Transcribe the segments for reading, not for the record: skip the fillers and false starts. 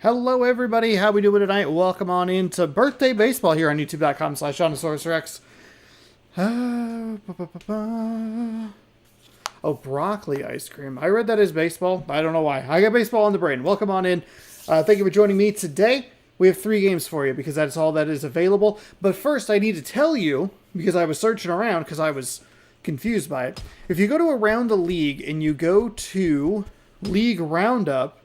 Hello, everybody. How we doing tonight? Welcome on into Birthday Baseball here on YouTube.com/JohnSaurussRex. Oh, broccoli ice cream. I read that as baseball. I don't know why. I got baseball on the brain. Welcome on in. Thank you for joining me today. We have 3 games for you because that's all that is available. But first, I need to tell you, because I was searching around because I was confused by it. If you go to Around the League and you go to League Roundup,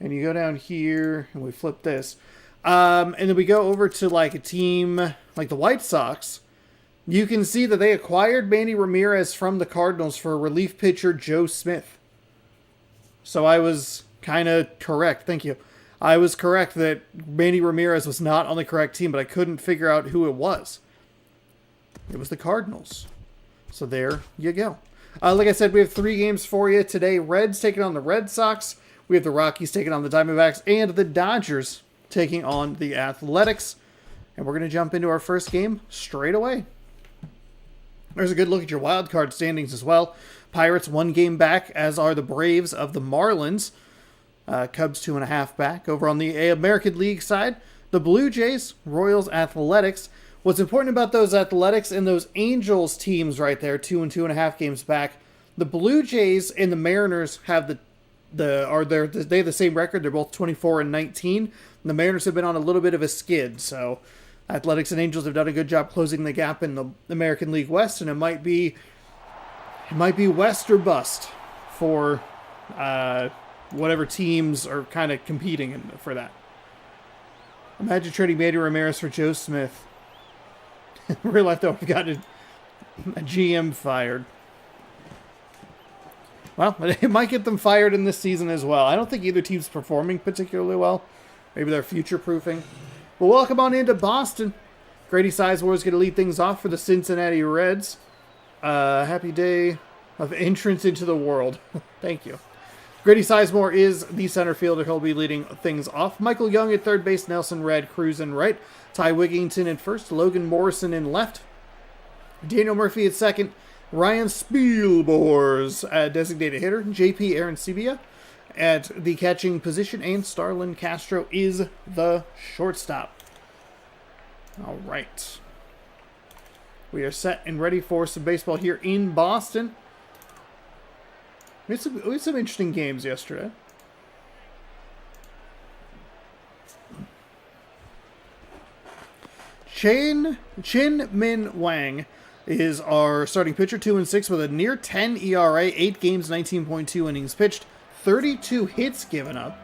and you go down here, and we flip this, and then we go over to like a team like the White Sox, you can see that they acquired Manny Ramirez from the Cardinals for relief pitcher Joe Smith. So I was kind of correct. Thank you. I was correct that Manny Ramirez was not on the correct team, but I couldn't figure out who it was. It was the Cardinals. So there you go. Like I said, we have 3 games for you today. Reds taking on the Red Sox. We have the Rockies taking on the Diamondbacks and the Dodgers taking on the Athletics. And we're going to jump into our first game straight away. There's a good look at your wild card standings as well. Pirates 1 game back, as are the Braves of the Marlins. Cubs 2.5 back. Over on the American League side, the Blue Jays, Royals, Athletics. What's important about those Athletics and those Angels teams right there, 2 and 2.5 games back, the Blue Jays and the Mariners have they have the same record. They're both 24 and 19. The Mariners have been on a little bit of a skid, so Athletics and Angels have done a good job closing the gap in the American League West, and it might be West or bust for whatever teams are kind of competing for that. Imagine trading Manny Ramirez for Joe Smith. In real life, though, we've got a GM fired. Well, it might get them fired in this season as well. I don't think either team's performing particularly well. Maybe they're future-proofing. But welcome on into Boston. Grady Sizemore is going to lead things off for the Cincinnati Reds. Happy day of entrance into the world. Thank you. Grady Sizemore is the center fielder. He'll be leading things off. Michael Young at third base. Nelson Red Cruz in right. Ty Wigington in first. Logan Morrison in left. Daniel Murphy at second. Ryan Spielborz, designated hitter. JP Arancibia at the catching position. And Starlin Castro is the shortstop. All right. We are set and ready for some baseball here in Boston. We had some interesting games yesterday. Chin Min Wang is our starting pitcher, 2-6 with a near 10 ERA, 8 games, 19.2 innings pitched, 32 hits given up.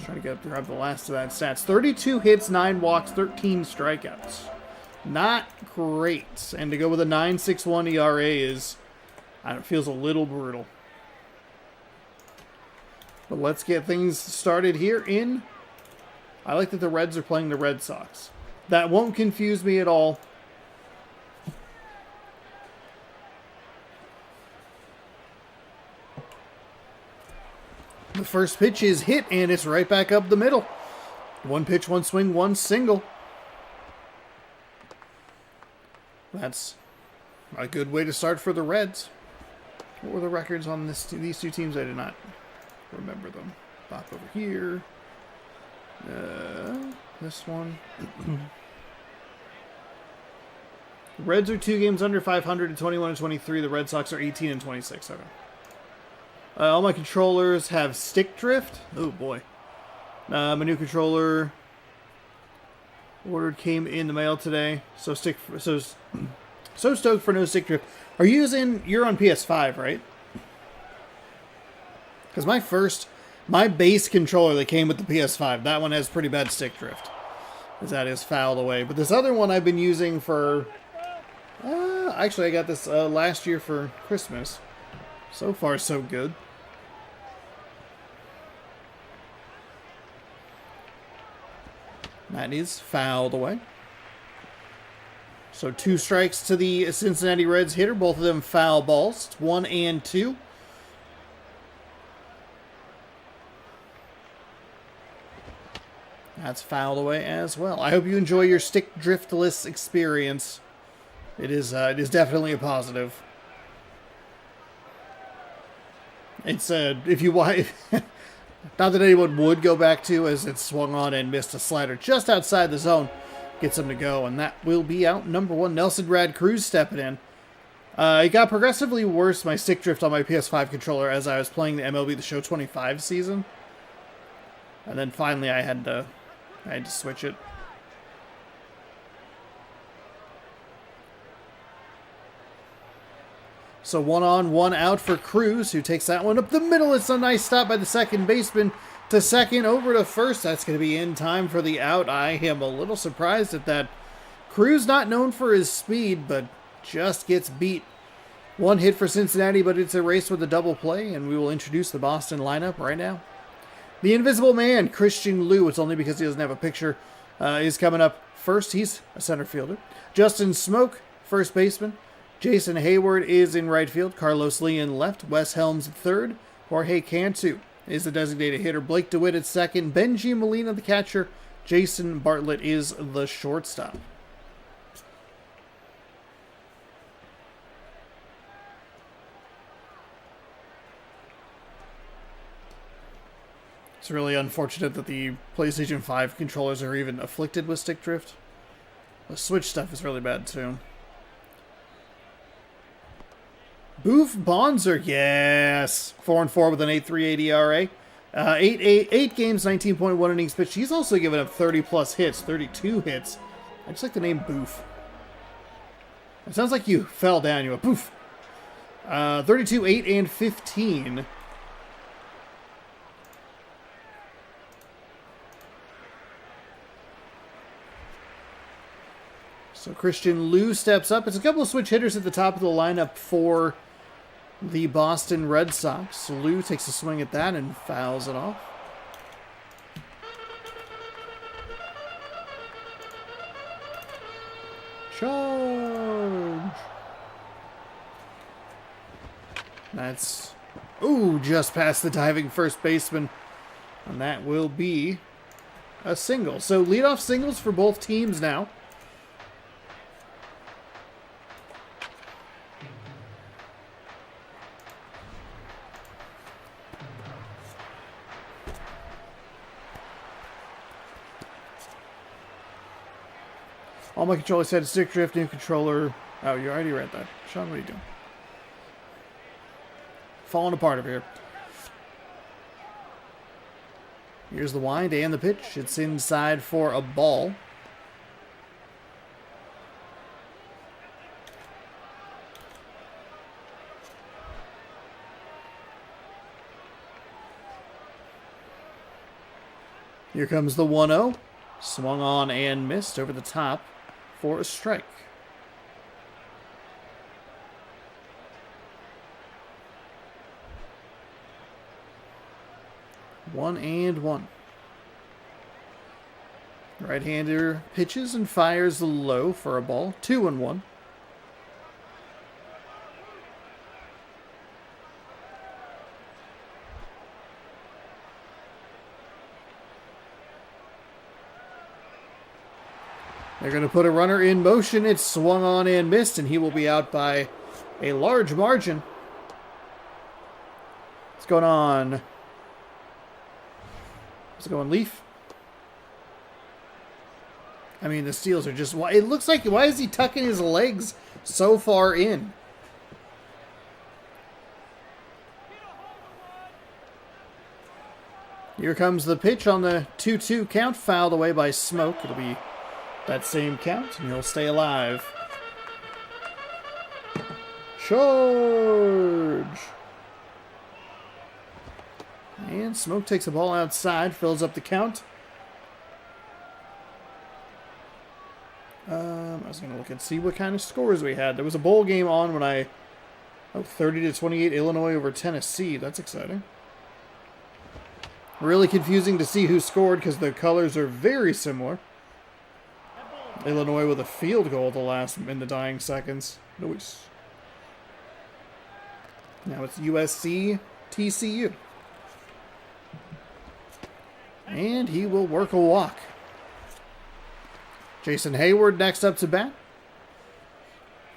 Trying to grab the last of that stats. 32 hits, 9 walks, 13 strikeouts. Not great. And to go with a 9.61 ERA feels a little brutal. But let's get things started here in... I like that the Reds are playing the Red Sox. That won't confuse me at all. The first pitch is hit, and it's right back up the middle. 1 pitch, 1 swing, 1 single. That's a good way to start for the Reds. What were the records on these 2 teams? I did not remember them. Pop over here. This one. The Reds are 2 games under 500 at 21 and 23. The Red Sox are 18 and 26. Okay. All my controllers have stick drift. Oh boy. My new controller ordered came in the mail today. So stoked for no stick drift. You're on PS5, right? Because my base controller that came with the PS5, that one has pretty bad stick drift. Because that is fouled away. But this other one I've been using for... actually, I got this last year for Christmas. So far, so good. That is fouled away. So 2 strikes to the Cincinnati Reds hitter. Both of them foul balls. It's 1 and 2. That's fouled away as well. I hope you enjoy your stick driftless experience. It is definitely a positive. It's if you want Not that anyone would go back to, as it swung on and missed a slider just outside the zone. Gets him to go, and that will be out number one. Nelson Rad Cruz stepping in. It got progressively worse, my stick drift on my PS5 controller, as I was playing the MLB The Show 25 season. And then finally I had to switch it. So 1 on, 1 out for Cruz, who takes that one up the middle. It's a nice stop by the second baseman to second, over to first. That's going to be in time for the out. I am a little surprised at that. Cruz not known for his speed, but just gets beat. 1 hit for Cincinnati, but it's a race with a double play, and we will introduce the Boston lineup right now. The Invisible Man, Christian Liu, it's only because he doesn't have a picture, is coming up first. He's a center fielder. Justin Smoke, first baseman. Jason Hayward is in right field. Carlos Lee in left. Wes Helms at third. Jorge Cantu is the designated hitter. Blake DeWitt at second. Benji Molina the catcher. Jason Bartlett is the shortstop. It's really unfortunate that the PlayStation 5 controllers are even afflicted with stick drift. The Switch stuff is really bad too. Boof Bonzer, yes. 4-4 with an 8.38 ERA. 8 games, 19.1 innings pitched. He's also given up 30-plus hits, 32 hits. I just like the name Boof. It sounds like you fell down. You went poof. 32, 8, and 15. So Christian Liu steps up. It's a couple of switch hitters at the top of the lineup for the Boston Red Sox. Liu takes a swing at that and fouls it off. Charge! That's, just past the diving first baseman. And that will be a single. So leadoff singles for both teams now. All my controllers said stick drift, new controller. Oh, you already read that. Sean, what are you doing? Falling apart over here. Here's the wind and the pitch. It's inside for a ball. Here comes the 1-0. Swung on and missed over the top for a strike. One and one. Right-hander pitches and fires low for a ball. 2-1. They're going to put a runner in motion. It's swung on and missed, and he will be out by a large margin. What's going on? What's going, Leaf? I mean, the steals are just... It looks like... Why is he tucking his legs so far in? Here comes the pitch on the 2-2 count. Fouled away by Smoke. It'll be that same count, and he'll stay alive. Charge! And Smoke takes the ball outside, fills up the count. I was going to look and see what kind of scores we had. There was a bowl game on when I... 30-28 Illinois over Tennessee. That's exciting. Really confusing to see who scored because the colors are very similar. Illinois with a field goal in the dying seconds. Nice. Now it's USC TCU. And he will work a walk. Jason Hayward next up to bat.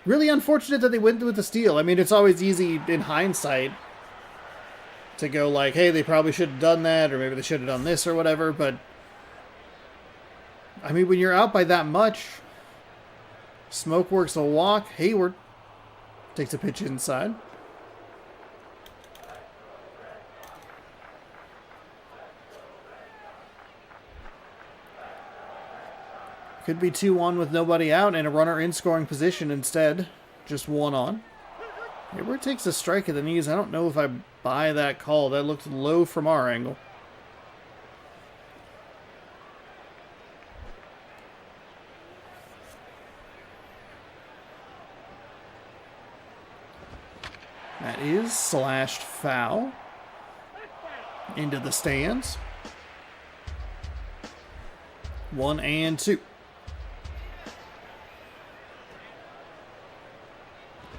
Really unfortunate that they went with the steal. I mean, it's always easy in hindsight to go like, hey, they probably should have done that, or maybe they should have done this or whatever. But I mean, when you're out by that much, Smoke works a walk. Hayward takes a pitch inside. Could be 2-1 with nobody out and a runner in scoring position instead. Just 1 on. Hayward takes a strike at the knees. I don't know if I buy that call. That looked low from our angle. That is slashed foul. Into the stands. 1-2.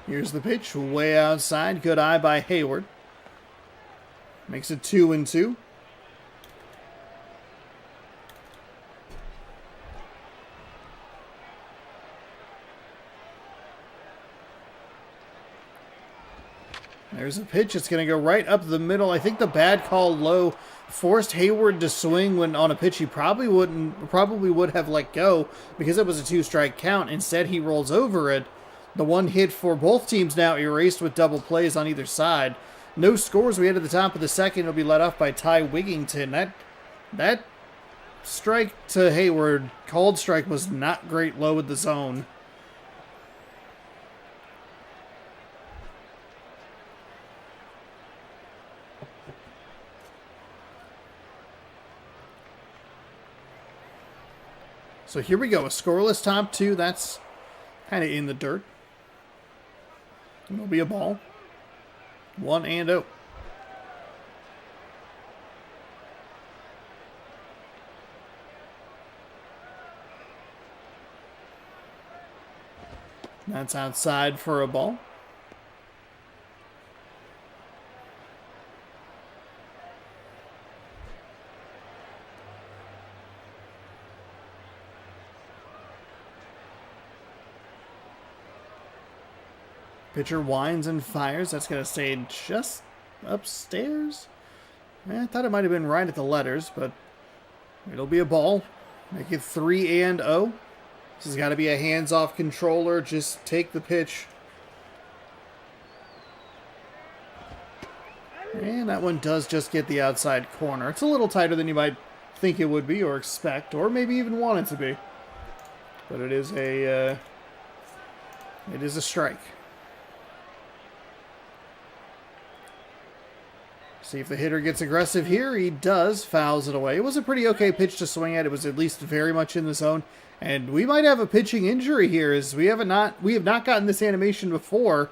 Here's the pitch, way outside. Good eye by Hayward. Makes it 2-2. There's a pitch. It's going to go right up the middle. I think the bad call low forced Hayward to swing when on a pitch he probably would have let go because it was a 2-strike count. Instead, he rolls over it. The one hit for both teams now erased with double plays on either side. No scores. We head to the top of the second. It'll be led off by Ty Wigington. That strike to Hayward, called strike, was not great low with the zone. So here we go. A scoreless top 2. That's kind of in the dirt. It'll be a ball. 1-0. That's outside for a ball. Pitcher winds and fires. That's going to stay just upstairs. I thought it might have been right at the letters, but it'll be a ball. Make it 3-0. This has got to be a hands-off controller. Just take the pitch. And that one does just get the outside corner. It's a little tighter than you might think it would be or expect, or maybe even want it to be. But it is a strike. See if the hitter gets aggressive here. He does. Fouls it away. It was a pretty okay pitch to swing at. It was at least very much in the zone. And we might have a pitching injury here, as we have not gotten this animation before.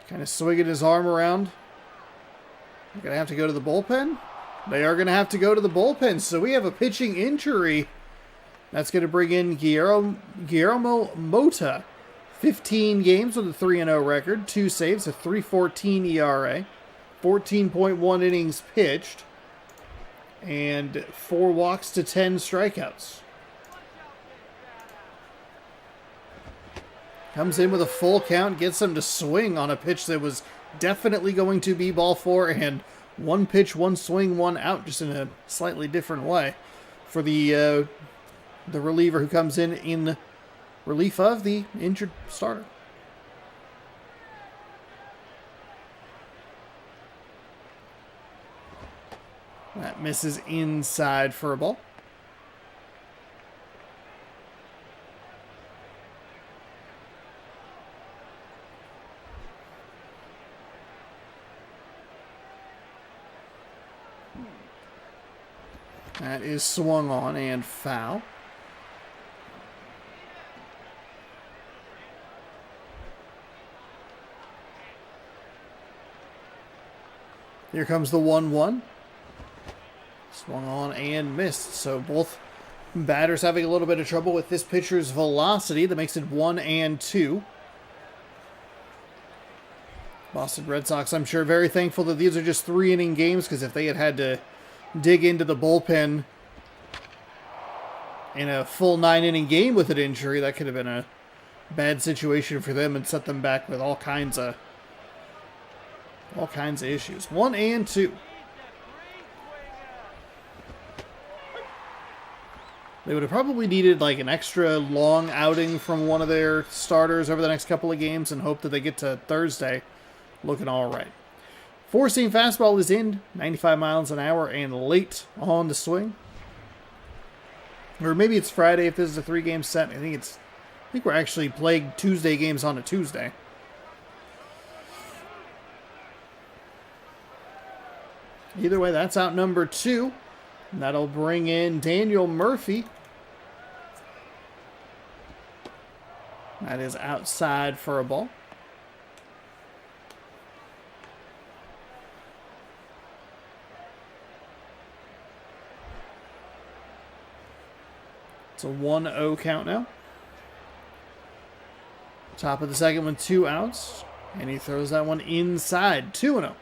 Kind of swinging his arm around. They're going to have to go to the bullpen. They are going to have to go to the bullpen. So we have a pitching injury. That's going to bring in Guillermo Mota. 15 games with a 3-0 record. 2 saves, a 3.14 ERA. 14.1 innings pitched, and 4 walks to 10 strikeouts. Comes in with a full count, gets him to swing on a pitch that was definitely going to be ball 4, and 1 pitch, 1 swing, 1 out, just in a slightly different way for the reliever who comes in relief of the injured starter. That misses inside for a ball. That is swung on and foul. Here comes the 1-1. Swung on and missed. So both batters having a little bit of trouble with this pitcher's velocity. That makes it 1-2. Boston Red Sox, I'm sure, very thankful that these are just 3-inning games, because if they had to dig into the bullpen in a full 9-inning game with an injury, that could have been a bad situation for them and set them back with all kinds of All kinds of issues. 1 and 2. They would have probably needed like an extra long outing from one of their starters over the next couple of games and hope that they get to Thursday looking all right. Four-seam fastball is in, 95 miles an hour and late on the swing. Or maybe it's Friday if this is a 3-game set. I think we're actually playing Tuesday games on a Tuesday. Either way, that's out number 2. And that'll bring in Daniel Murphy. That is outside for a ball. It's a 1-0 count now. Top of the second one, 2 outs. And he throws that one inside. 2-0.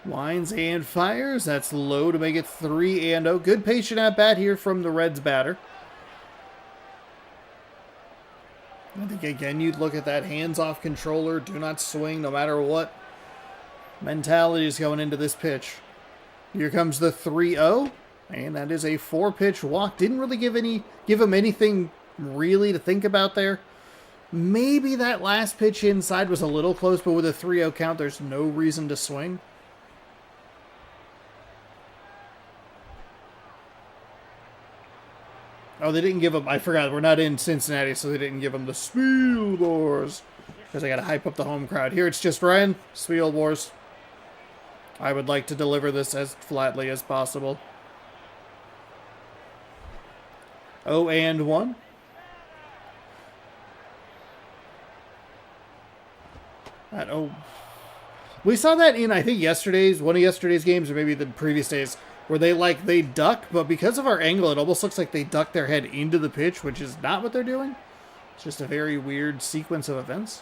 Winds and fires. That's low to make it 3-0. Good patient at bat here from the Reds batter. I think again you'd look at that hands-off controller. Do not swing no matter what mentality is going into this pitch. Here comes the 3-0. And that is a 4-pitch walk. Didn't really give him anything really to think about there. Maybe that last pitch inside was a little close, but with a 3-0 count, there's no reason to swing. Oh, they didn't give him... I forgot, we're not in Cincinnati, so they didn't give him the Spielbors. Because I got to hype up the home crowd. Here it's just Ryan, Spielbors. I would like to deliver this as flatly as possible. 0-1. We saw that in, I think, one of yesterday's games, or maybe the previous days, where they duck, but because of our angle, it almost looks like they duck their head into the pitch, which is not what they're doing. It's just a very weird sequence of events.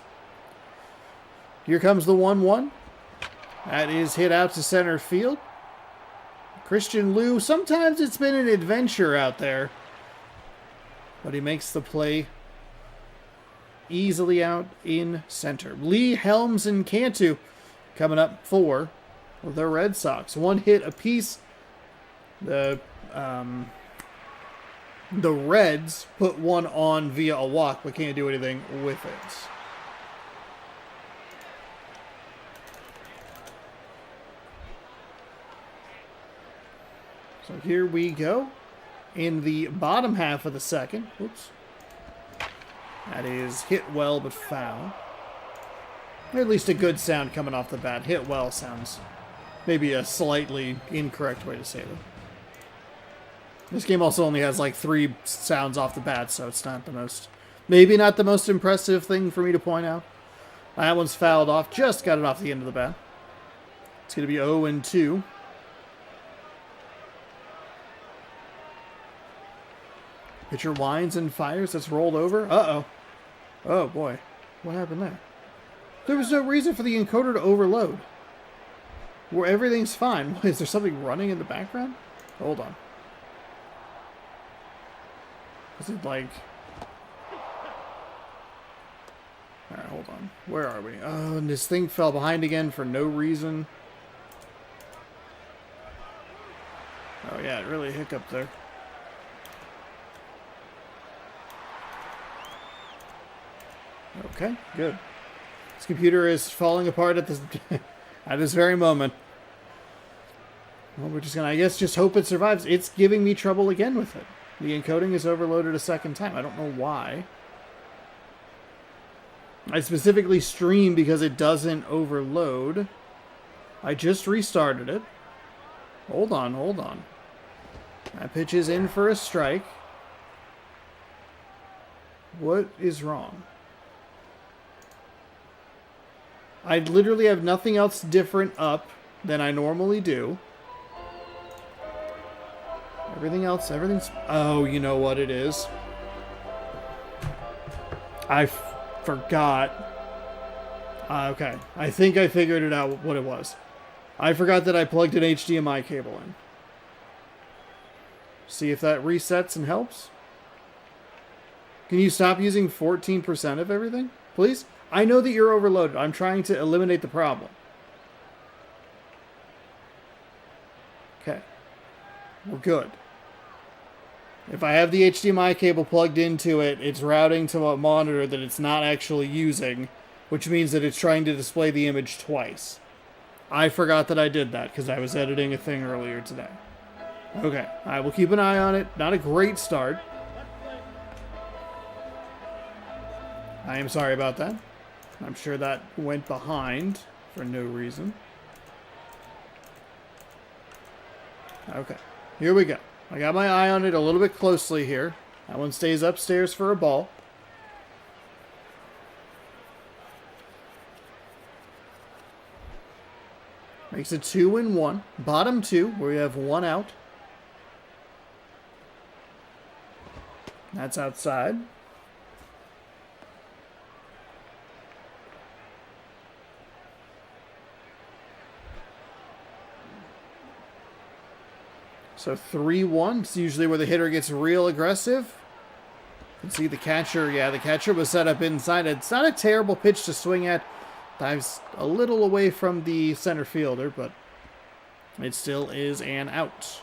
Here comes the 1-1. That is hit out to center field. Christian Liu, sometimes it's been an adventure out there, but he makes the play easily out in center. Lee, Helms, and Cantu coming up for the Red Sox. 1 hit apiece. The Reds put 1 on via a walk, but can't do anything with it. So here we go. In the bottom half of the second. Oops. That is hit well, but foul. Or at least a good sound coming off the bat. Hit well sounds maybe a slightly incorrect way to say it. This game also only has like 3 sounds off the bat, so it's not the most... Maybe not the most impressive thing for me to point out. That one's fouled off. Just got it off the end of the bat. It's going to be 0-2. Pitcher winds and fires. That's rolled over. Uh-oh. Oh, boy. What happened there? There was no reason for the encoder to overload. Where everything's fine. Is there something running in the background? Hold on. Is it like... Alright, hold on. Where are we? Oh, and this thing fell behind again for no reason. Oh, yeah, it really hiccuped there. Okay, good. This computer is falling apart at this at this very moment. Well, we're just gonna, I guess, just hope it survives. It's giving me trouble again with it. The encoding is overloaded a second time. I don't know why. I specifically stream because it doesn't overload. I just restarted it. Hold on, hold on. That pitch is in for a strike. What is wrong? I literally have nothing else different up than I normally do. Everything's... Oh, you know what it is? I forgot. Okay. I think I figured it out what it was. I forgot that I plugged an HDMI cable in. See if that resets and helps. Can you stop using 14% of everything, please? I know that you're overloaded. I'm trying to eliminate the problem. Okay. We're good. If I have the HDMI cable plugged into it, it's routing to a monitor that it's not actually using, which means that it's trying to display the image twice. I forgot that I did that because I was editing a thing earlier today. Okay, I will keep an eye on it. Not a great start. I am sorry about that. I'm sure that went behind for no reason. Okay, here we go. I got my eye on it a little bit closely here. That one stays upstairs for a ball. Makes it 2-1. Bottom two, where we have one out. That's outside. So 3-1. It's usually where the hitter gets real aggressive. You can see the catcher. Yeah, the catcher was set up inside. It's not a terrible pitch to swing at. Dives a little away from the center fielder, but it still is an out.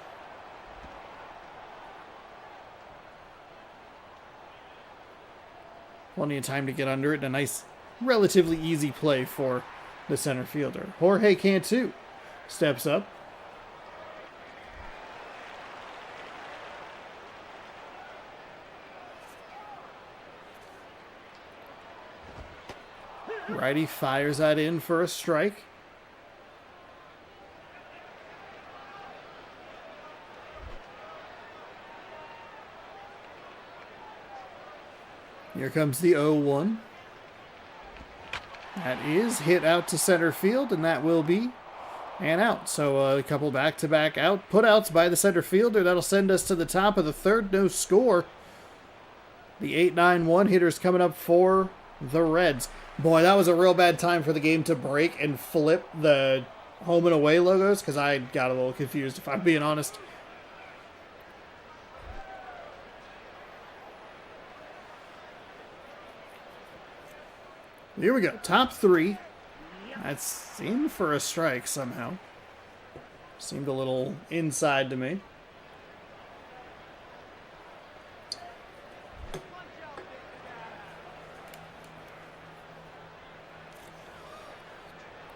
Plenty of time to get under it. A nice, relatively easy play for the center fielder. Jorge Cantu steps up. Righty fires that in for a strike. Here comes the 0-1. That is hit out to center field, and that will be an out. So a couple back-to-back out put-outs by the center fielder. That'll send us to the top of the third. No score. The 8-9-1 hitters coming up for the Reds. Boy, that was a real bad time for the game to break and flip the home and away logos, because I got a little confused, if I'm being honest. Here we go. Top three. That's in for a strike somehow. Seemed a little inside to me.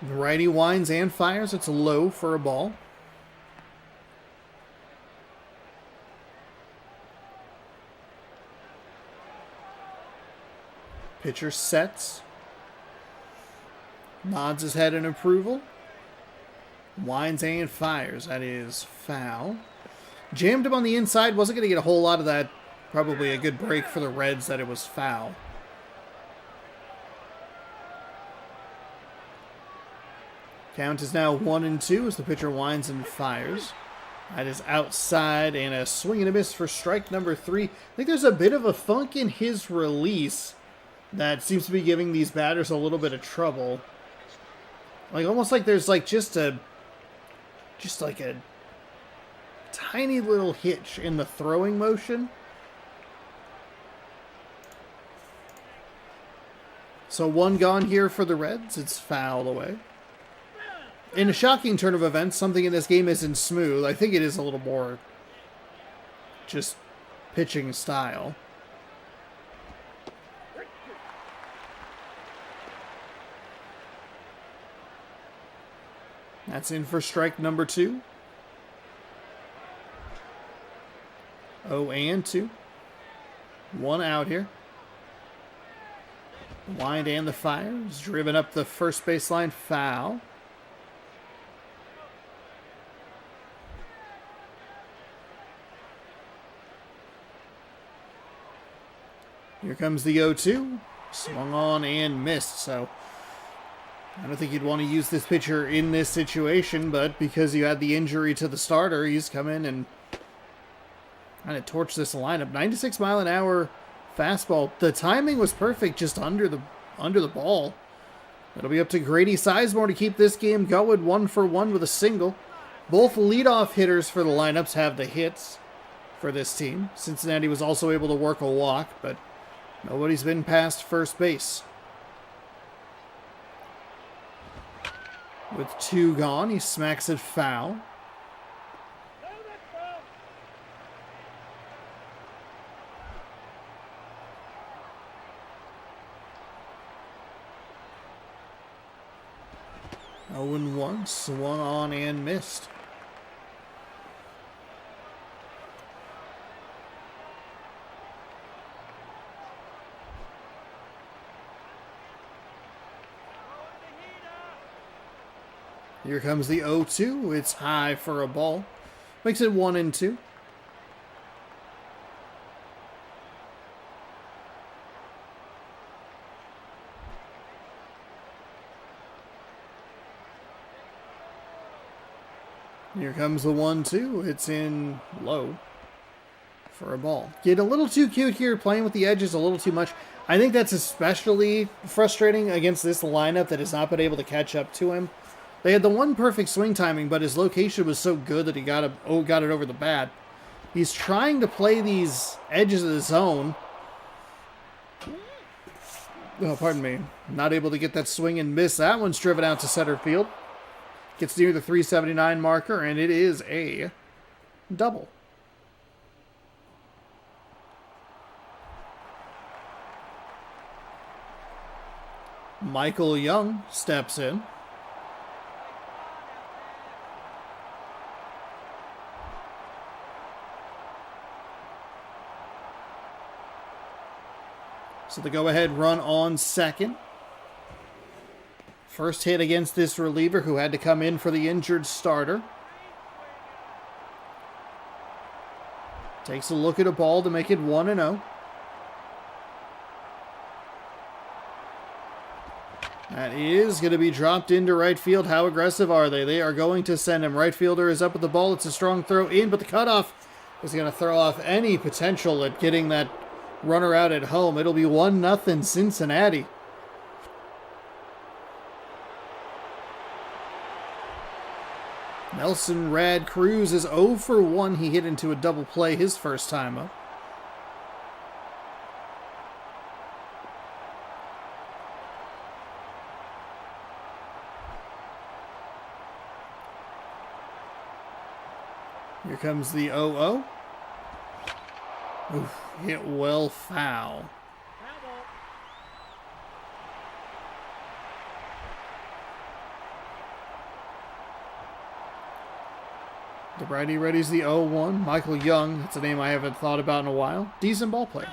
The righty winds and fires. It's low for a ball. Pitcher sets. Nods his head in approval. Winds and fires. That is foul. Jammed him on the inside. Wasn't going to get a whole lot of that. Probably a good break for the Reds that it was foul. Count is now 1-2 as the pitcher winds and fires. That is outside, and a swing and a miss for strike number 3. I think there's a bit of a funk in his release that seems to be giving these batters a little bit of trouble. Like almost like there's like just like a tiny little hitch in the throwing motion. So one gone here for the Reds. It's fouled away. In a shocking turn of events, something in this game isn't smooth. I think it is a little more just pitching style. That's in for strike number 2. 0-2. One out here. The wind and the fire is driven up the first baseline, foul. Here comes the 0-2. Swung on and missed, so I don't think you'd want to use this pitcher in this situation, but because you had the injury to the starter, he's come in and kind of torched this lineup. 96-mile-an-hour fastball. The timing was perfect, just under the ball. It'll be up to Grady Sizemore to keep this game going, 1 for 1 with a single. Both leadoff hitters for the lineups have the hits for this team. Cincinnati was also able to work a walk, but nobody's been past first base. With 2 gone, he smacks it foul. Oh, and 1, swung on and missed. Here comes the 0-2. It's high for a ball. Makes it 1-2. Here comes the 1-2. It's in low for a ball. Getting a little too cute here, playing with the edges a little too much. I think that's especially frustrating against this lineup that has not been able to catch up to him. They had the one perfect swing timing, but his location was so good that he got it over the bat. He's trying to play these edges of the zone. Oh, pardon me. Not able to get that swing and miss. That one's driven out to center field. Gets near the 379 marker, and it is a double. Michael Young steps in. So the go-ahead run on second. First hit against this reliever who had to come in for the injured starter. Takes a look at a ball to make it 1-0. That is going to be dropped into right field. How aggressive are they? They are going to send him. Right fielder is up with the ball. It's a strong throw in, but the cutoff is going to throw off any potential at getting that runner out at home. It'll be 1-0 Cincinnati. Nelson Rad Cruz is 0 for 1. He hit into a double play his first time up. Here comes the 0-0. Oof, hit well foul. DeBrady readies the 0-1. Michael Young, that's a name I haven't thought about in a while. Decent ball player.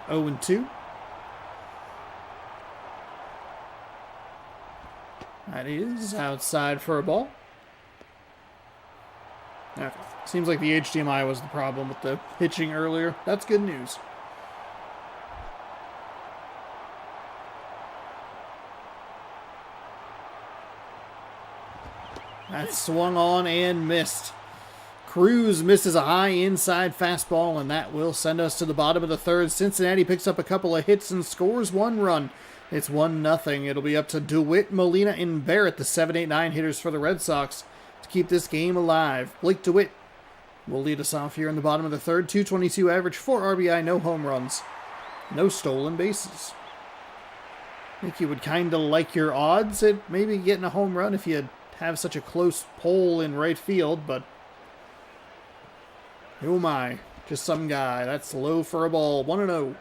Oh and 2. That is outside for a ball. Okay. Seems like the HDMI was the problem with the pitching earlier. That's good news. That swung on and missed. Cruz misses a high inside fastball, and that will send us to the bottom of the third. Cincinnati picks up a couple of hits and scores 1 run. It's 1-0. It'll be up to DeWitt, Molina, and Barrett, the 7-8-9 hitters for the Red Sox, to keep this game alive. Blake DeWitt will lead us off here in the bottom of the third. 222 average, 4 RBI, no home runs, no stolen bases. I think you would kind of like your odds at maybe getting a home run if you have such a close pole in right field, but who am I? Just some guy. That's low for a ball. 1-0.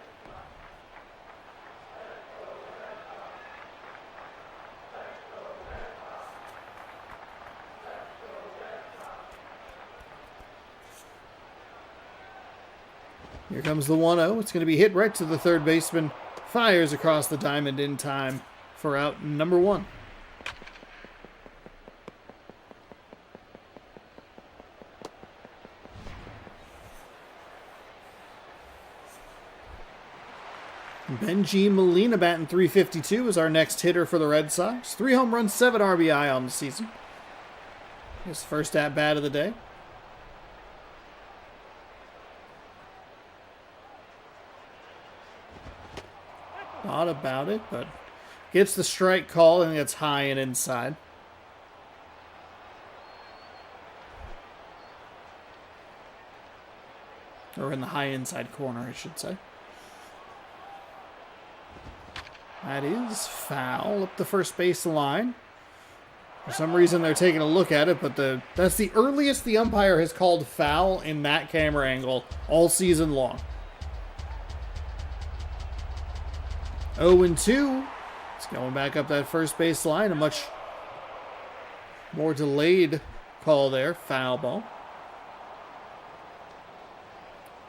Here comes the 1-0. It's going to be hit right to the third baseman. Fires across the diamond in time for out number 1. Benji Molina batting .352 is our next hitter for the Red Sox. 3 home runs, 7 RBI on the season. His first at-bat of the day. Thought about it, but gets the strike call and gets high and inside. or in the high inside corner, I should say. That is foul up the first base line. For some reason, they're taking a look at it, but that's the earliest the umpire has called foul in that camera angle all season long. 0-2. It's going back up that first base line. A much more delayed call there. Foul ball.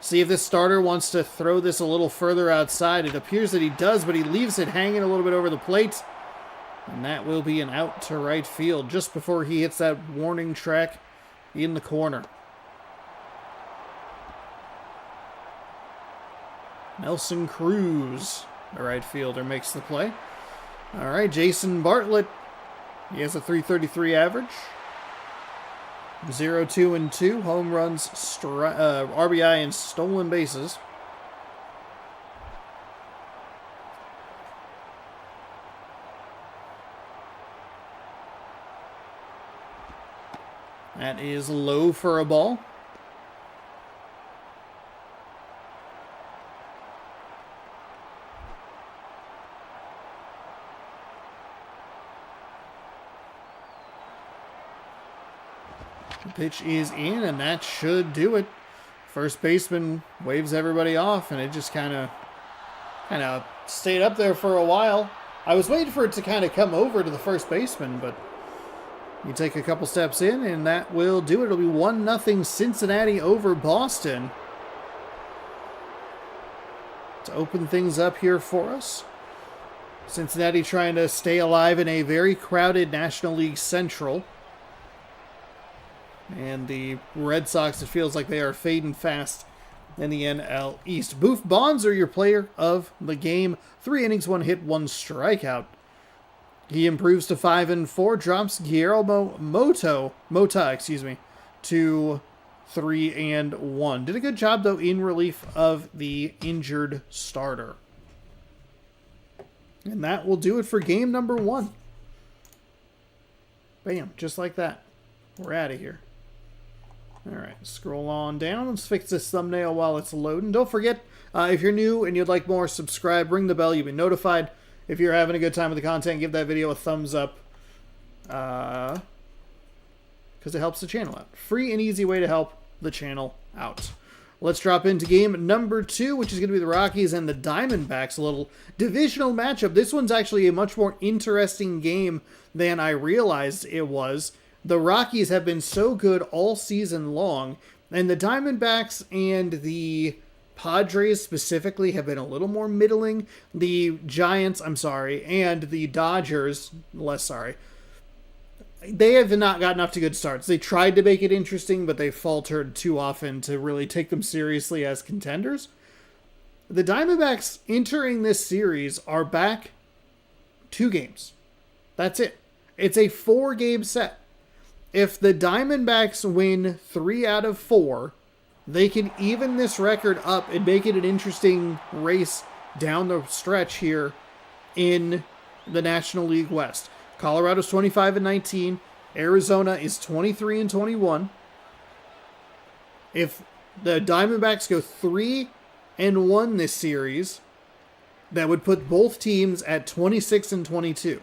See if this starter wants to throw this a little further outside. It appears that he does, but he leaves it hanging a little bit over the plate. And that will be an out to right field just before he hits that warning track in the corner. Nelson Cruz, the right fielder, makes the play. All right, Jason Bartlett. He has a .333 average. 0-2-2. Home runs, RBI, and stolen bases. That is low for a ball. The pitch is in, and that should do it. First baseman waves everybody off, and it just kind of stayed up there for a while. I was waiting for it to kind of come over to the first baseman, but you take a couple steps in, and that will do it. It'll be 1-0 Cincinnati over Boston. To open things up here for us. Cincinnati trying to stay alive in a very crowded National League Central. And the Red Sox, it feels like they are fading fast in the NL East. Boof Bonser, your player of the game. 3 innings, 1 hit, 1 strikeout. He improves to 5-4, drops Guillermo Mota, to 3-1. Did a good job, though, in relief of the injured starter. And that will do it for game number 1. Bam, just like that. We're out of here. All right, scroll on down. Let's fix this thumbnail while it's loading. Don't forget, if you're new and you'd like more, subscribe, ring the bell, you'll be notified. If you're having a good time with the content, give that video a thumbs up, because it helps the channel out. Free and easy way to help the channel out. Let's drop into game number 2, which is going to be the Rockies and the Diamondbacks. A little divisional matchup. This one's actually a much more interesting game than I realized it was. The Rockies have been so good all season long, and the Diamondbacks and the Padres specifically have been a little more middling. The Giants, and the Dodgers, less sorry. They have not gotten off to good starts. They tried to make it interesting, but they faltered too often to really take them seriously as contenders. The Diamondbacks entering this series are back 2 games. That's it. It's a 4-game set. If the Diamondbacks win 3 out of 4, they can even this record up and make it an interesting race down the stretch here in the National League West. Colorado's 25-19. Arizona is 23-21. If the Diamondbacks go 3-1 this series, that would put both teams at 26-22.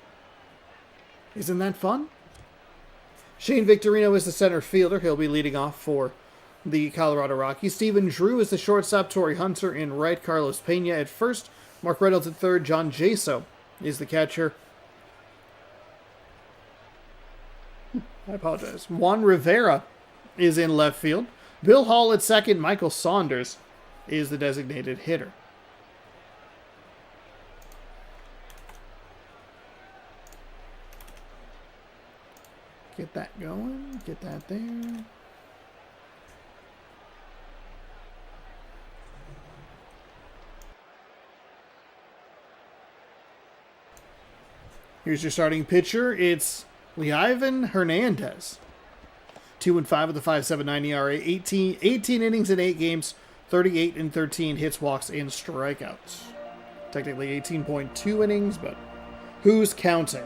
Isn't that fun? Shane Victorino is the center fielder. He'll be leading off for the Colorado Rockies. Stephen Drew is the shortstop. Torrey Hunter in right. Carlos Pena at first. Mark Reynolds at third. John Jaso is the catcher. I apologize. Juan Rivera is in left field. Bill Hall at second. Michael Saunders is the designated hitter. Get that going. Get that there. Here's your starting pitcher. It's Livan Hernandez. 2-5 with a 5.79 ERA. 18 innings in 8 games. 38-13 hits, walks, and strikeouts. Technically 18.2 innings, but who's counting?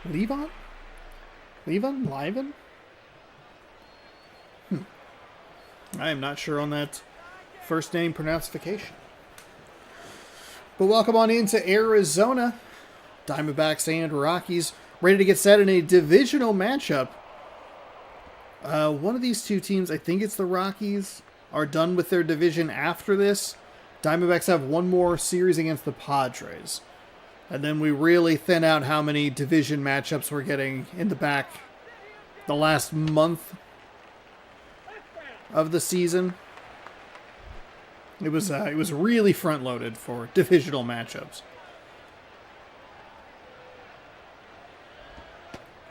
Levon? Levin? Liven? I am not sure on that first name pronunciation. But welcome on into Arizona. Diamondbacks and Rockies ready to get set in a divisional matchup. One of these two teams, I think it's the Rockies, are done with their division after this. Diamondbacks have one more series against the Padres. And then we really thin out how many division matchups we're getting in the last month of the season. It was really front loaded for divisional matchups.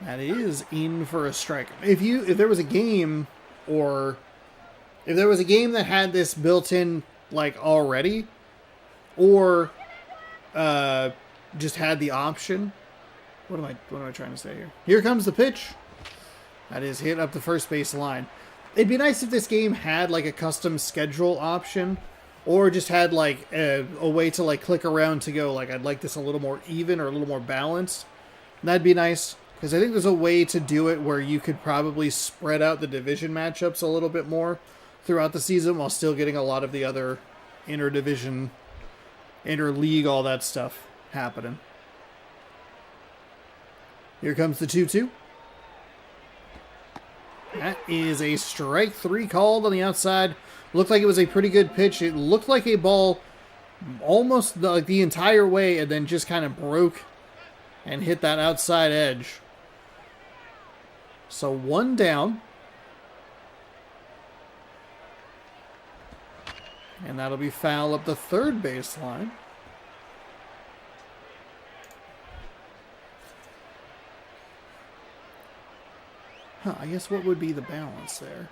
That is in for a strike. If there was a game, or if there was a game that had this built in like already, or just had the option. What am I trying to say here? Here comes the pitch. That is hit up the first base line. It'd be nice if this game had like a custom schedule option, or just had like a way to like click around to go like I'd like this a little more even or a little more balanced. That'd be nice, because I think there's a way to do it where you could probably spread out the division matchups a little bit more throughout the season while still getting a lot of the other interdivision, interleague, all that stuff happening. Here comes the 2-2. That is a strike three called on the outside. Looked like it was a pretty good pitch. It looked like a ball almost the entire way, and then just kind of broke and hit that outside edge. So one down. And that'll be foul up the third baseline. I guess what would be the balance there?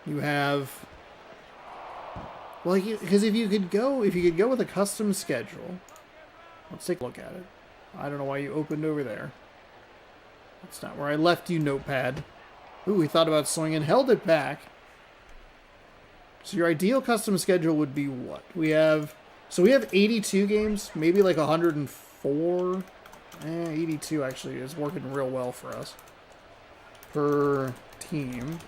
You have, well, because if you could go with a custom schedule, let's take a look at it. I don't know why you opened over there. That's not where I left you, notepad. Ooh, we thought about swinging, held it back. So your ideal custom schedule would be what? We have 82 games, maybe like 104. 82 actually is working real well for us. Per team.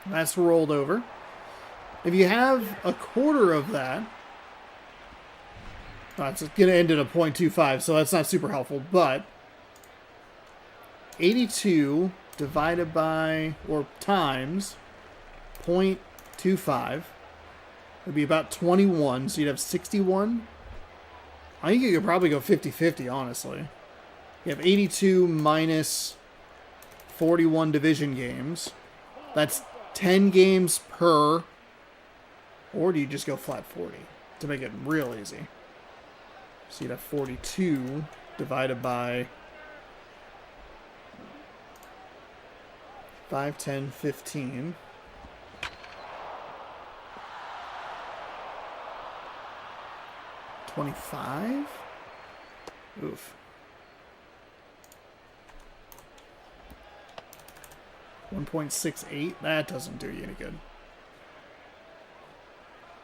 That's rolled over. If you have a quarter of that, it's going to end at a 0.25, so that's not super helpful, but 82 divided by, or times 0.25 would be about 21, so you'd have 61. I think you could probably go 50-50, honestly. You have 82 minus 41 division games. That's 10 games per. Or do you just go flat 40 to make it real easy? So you'd have 42 divided by 5, 10, 15. $25? Oof. 1.68? That doesn't do you any good.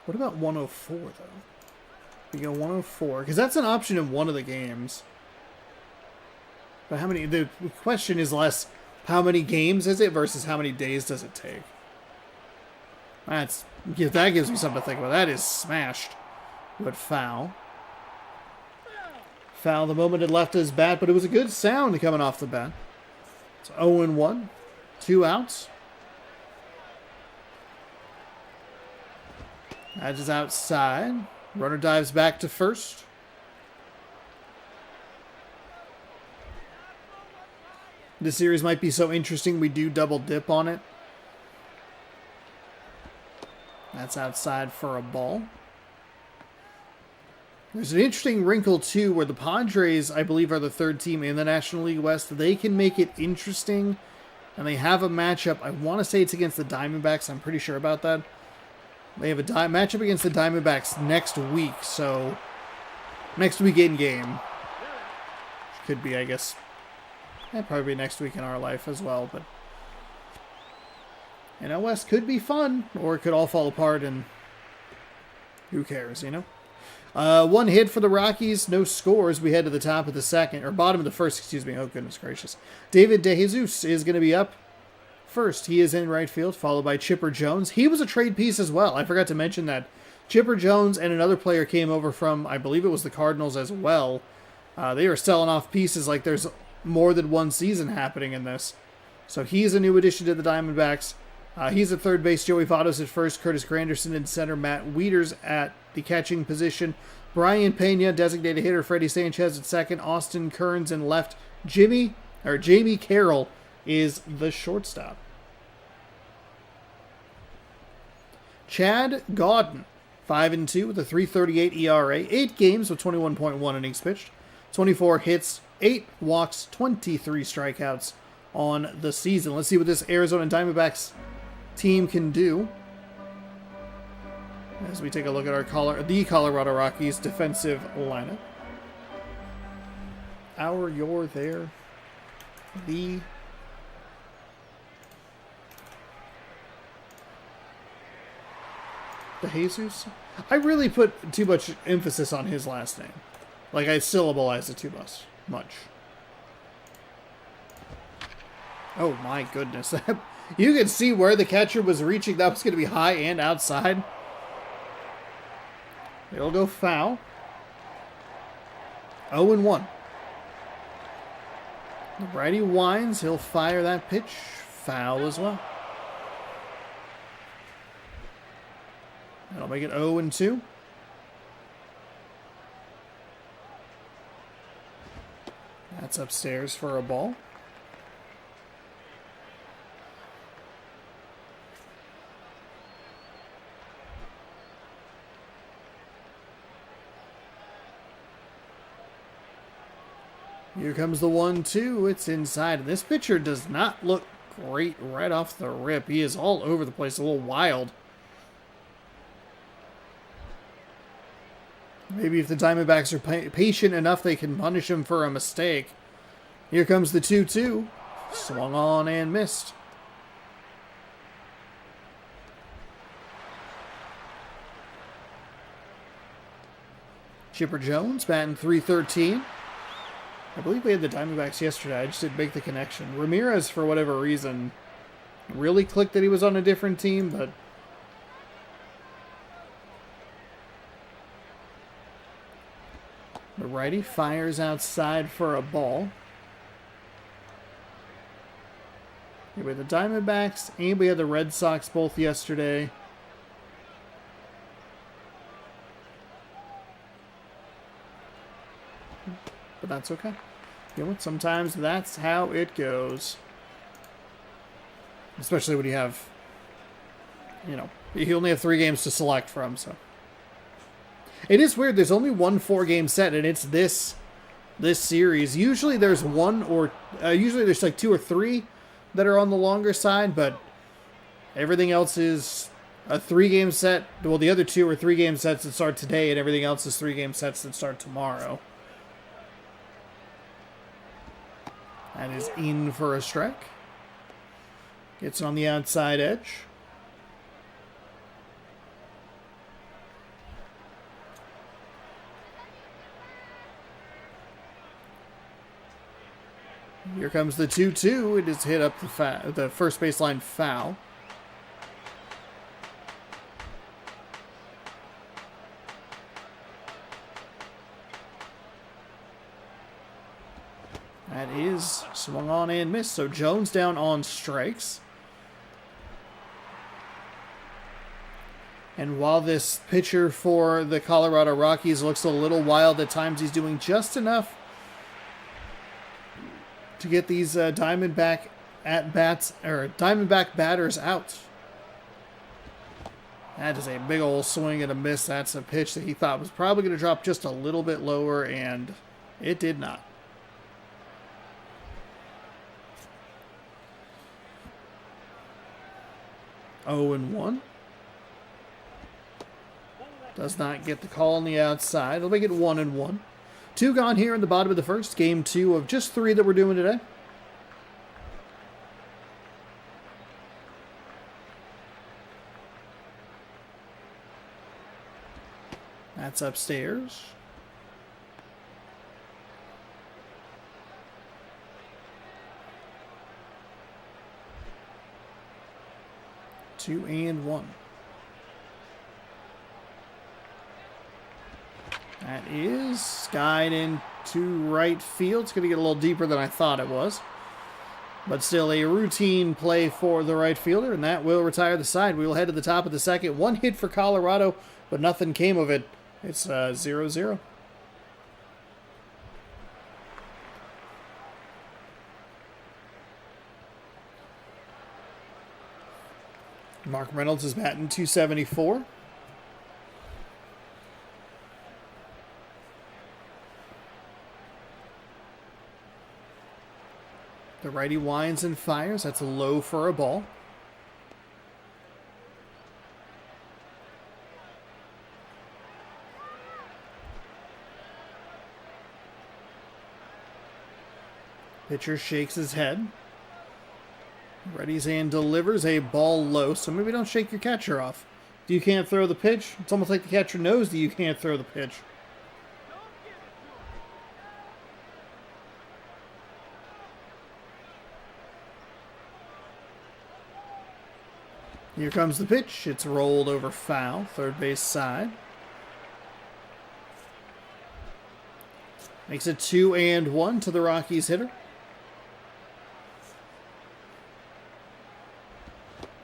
What about 104, though? You go 104, because that's an option in one of the games. But how many... The question is less how many games is it versus how many days does it take. That gives me something to think about. That is smashed. But foul. Foul the moment it left his bat, but it was a good sound coming off the bat. It's 0-1. 2 outs. That is outside. Runner dives back to first. This series might be so interesting we do double dip on it. That's outside for a ball. There's an interesting wrinkle, too, where the Padres, I believe, are the third team in the National League West. They can make it interesting, and they have a matchup. I want to say it's against the Diamondbacks. I'm pretty sure about that. They have a matchup against the Diamondbacks next week, so next week in game. Could be, I guess, probably next week in our life as well, but NL West could be fun, or it could all fall apart, and who cares, you know? One hit for the Rockies, no scores. We head to the top of the second, or bottom of the first, excuse me. Oh, goodness gracious. David DeJesus is going to be up first. He is in right field, followed by Chipper Jones. He was a trade piece as well. I forgot to mention that. Chipper Jones and another player came over from, I believe it was the Cardinals as well. They were selling off pieces like there's more than one season happening in this. So he's a new addition to the Diamondbacks. He's at third base. Joey Votto's at first. Curtis Granderson in center. Matt Wieters at the catching position. Brian Pena, designated hitter. Freddie Sanchez at second. Austin Kearns in left. Jamie Carroll is the shortstop. Chad Gaudin, 5-2 with a 3.38 ERA. 8 games with 21.1 innings pitched. 24 hits, 8 walks, 23 strikeouts on the season. Let's see what this Arizona Diamondbacks team can do as we take a look at the Colorado Rockies defensive lineup. Your, there, the Jesus. I really put too much emphasis on his last name. Like, I syllabalized it too much. Oh my goodness. You can see where the catcher was reaching. That was going to be high and outside. It'll go foul. 0-1. The righty winds. He'll fire that pitch. Foul as well. That'll make it 0-2. That's upstairs for a ball. Here comes the 1-2. It's inside. This pitcher does not look great right off the rip. He is all over the place, a little wild. Maybe if the Diamondbacks are patient enough, they can punish him for a mistake. Here comes the 2-2. Swung on and missed. Chipper Jones batting .313. I believe we had the Diamondbacks yesterday. I just didn't make the connection. Ramirez, for whatever reason, really clicked that he was on a different team, but the righty fires outside for a ball. We had the Diamondbacks and we had the Red Sox both yesterday. But that's okay. You know what? Sometimes that's how it goes. Especially when you have, you only have 3 games to select from, so. It is weird. There's only one 4-game set, and it's this series. Usually there's usually there's like 2 or 3 that are on the longer side, but everything else is a 3-game set. Well, the other 2 are 3-game sets that start today, and everything else is 3-game sets that start tomorrow. That is in for a strike. Gets on the outside edge. Here comes the 2-2. It is hit up the first baseline foul. That is swung on and missed. So Jones down on strikes. And while this pitcher for the Colorado Rockies looks a little wild at times, he's doing just enough to get these Diamondback batters out. That is a big old swing and a miss. That's a pitch that he thought was probably going to drop just a little bit lower, and it did not. Oh and 1. Does not get the call on the outside. It'll make it 1-1. 2 gone here in the bottom of the first. Game 2 of just 3 that we're doing today. That's upstairs. Two and one. That is skied into right field. It's going to get a little deeper than I thought it was. But still a routine play for the right fielder, and that will retire the side. We will head to the top of the second. One hit for Colorado, but nothing came of it. It's 0-0. Mark Reynolds is batting .274. The righty winds and fires. That's low for a ball. Pitcher shakes his head. Readies and delivers a ball low, so maybe don't shake your catcher off. You can't throw the pitch. It's almost like the catcher knows that you can't throw the pitch. Here comes the pitch. It's rolled over foul, third base side. Makes it 2-1 to the Rockies hitter.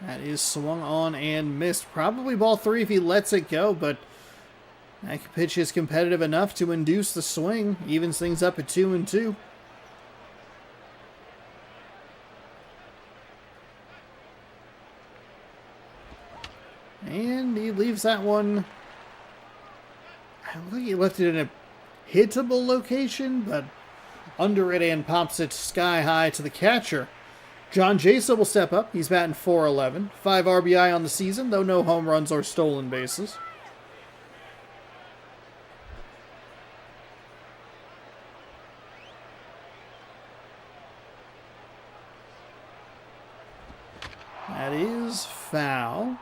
That is swung on and missed. Probably ball three if he lets it go, but that pitch is competitive enough to induce the swing. Evens things up at 2-2. And he leaves that one. I don't think he left it in a hittable location, but under it and pops it sky high to the catcher. John Jaso will step up. He's batting .411. 5 RBI on the season, though no home runs or stolen bases. That is foul.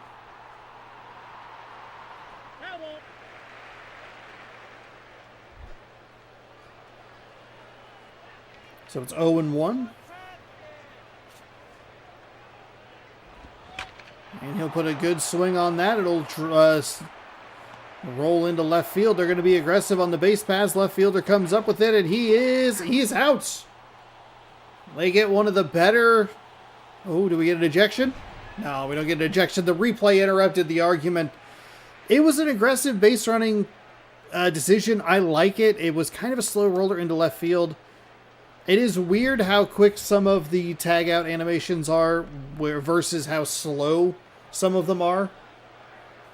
So it's 0-1. And he'll put a good swing on that. It'll roll into left field. They're going to be aggressive on the base pass. Left fielder comes up with it, and he's out. They get one of the better... Oh, do we get an ejection? No, we don't get an ejection. The replay interrupted the argument. It was an aggressive base running decision. I like it. It was kind of a slow roller into left field. It is weird how quick some of the tag out animations are versus how slow some of them are.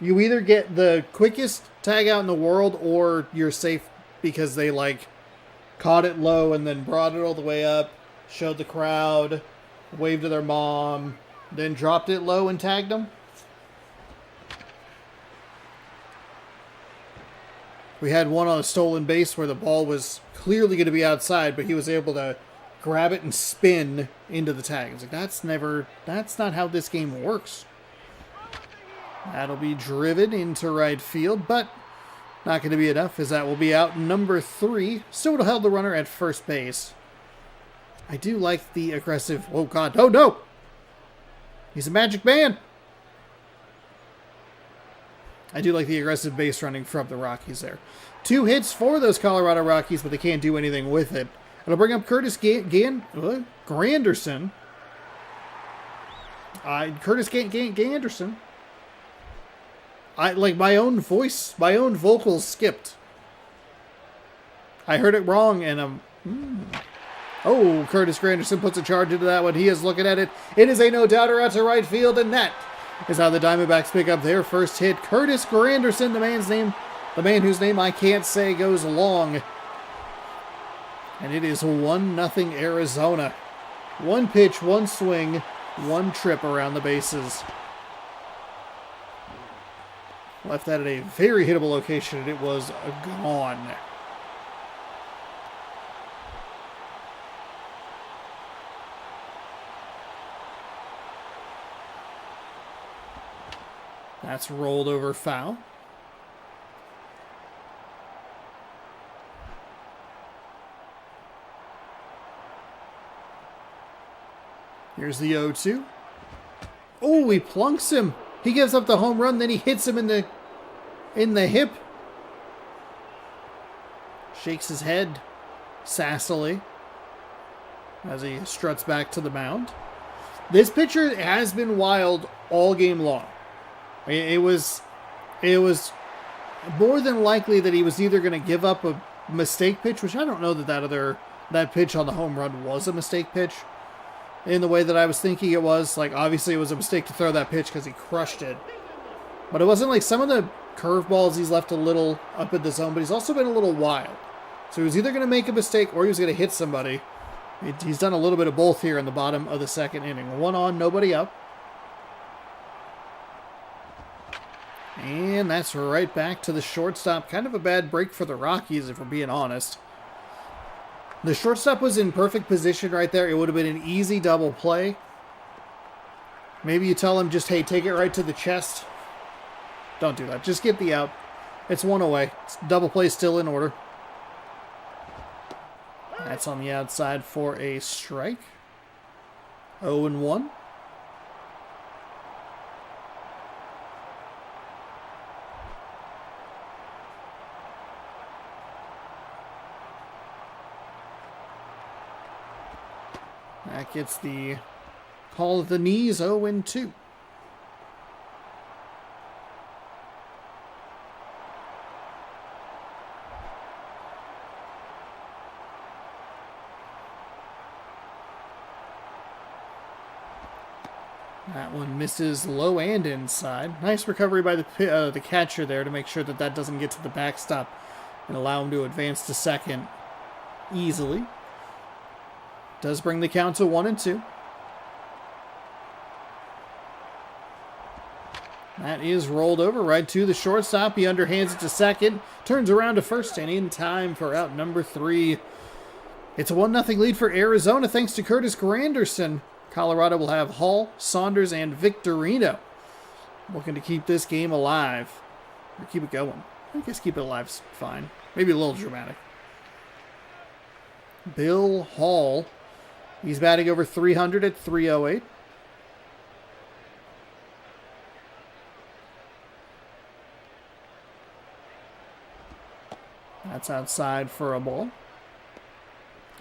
You either get the quickest tag out in the world or you're safe because they caught it low and then brought it all the way up, showed the crowd, waved to their mom, then dropped it low and tagged them. We had one on a stolen base where the ball was clearly going to be outside, but he was able to grab it and spin into the tag. It's like, that's not how this game works. That'll be driven into right field, but not going to be enough, as that will be out number 3. Still would have held the runner at first base. I do like the aggressive... Oh, God. Oh, no! He's a magic man! I do like the aggressive base running from the Rockies there. 2 hits for those Colorado Rockies, but they can't do anything with it. It'll bring up Curtis Granderson. Curtis Ganderson. My own voice, my own vocals skipped. I heard it wrong, and Oh, Curtis Granderson puts a charge into that one. He is looking at it. It is a no-doubter out to right field, and that is how the Diamondbacks pick up their first hit. Curtis Granderson, the man whose name I can't say, goes long. And it is 1-0 Arizona. 1 pitch, 1 swing, 1 trip around the bases. Left that at a very hittable location, and it was gone. That's rolled over foul. Here's the 0-2. Oh, he plunks him. He gives up the home run, then he hits him in the hip. Shakes his head sassily as he struts back to the mound. This pitcher has been wild all game long. It was more than likely that he was either going to give up a mistake pitch, which I don't know that pitch on the home run was a mistake pitch in the way that I was thinking it was. Like, obviously it was a mistake to throw that pitch because he crushed it. But it wasn't like some of the curveballs he's left a little up in the zone, but he's also been a little wild. So he was either going to make a mistake or he was going to hit somebody. He's done a little bit of both here in the bottom of the second inning. 1 on, nobody up. And that's right back to the shortstop. Kind of a bad break for the Rockies, if we're being honest. The shortstop was in perfect position right there. It would have been an easy double play. Maybe you tell him just, hey, take it right to the chest. Don't do that. Just get the out. It's 1 away. Double play still in order. That's on the outside for a strike. 0-1. That gets the call of the knees. 0-2. That one misses low and inside. Nice recovery by the catcher there to make sure that that doesn't get to the backstop and allow him to advance to second easily. Does bring the count to 1-2. That is rolled over right to the shortstop. He underhands it to second. Turns around to first and in time for out number 3. It's a 1-0 lead for Arizona thanks to Curtis Granderson. Colorado will have Hall, Saunders, and Victorino. Looking to keep this game alive. Or keep it going. I guess keep it alive's fine. Maybe a little dramatic. Bill Hall. He's batting over 300 at 308. That's outside for a ball.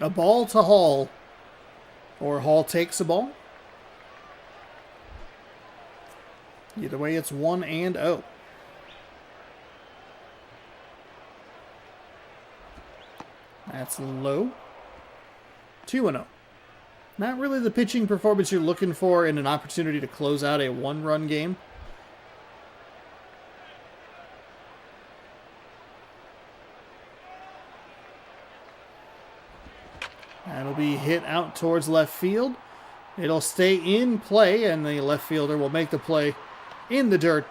A ball to Hall. Or Hall takes a ball. Either way, it's 1-0. That's low. 2-0. Not really the pitching performance you're looking for in an opportunity to close out a 1-run game. That'll be hit out towards left field. It'll stay in play, and the left fielder will make the play in the dirt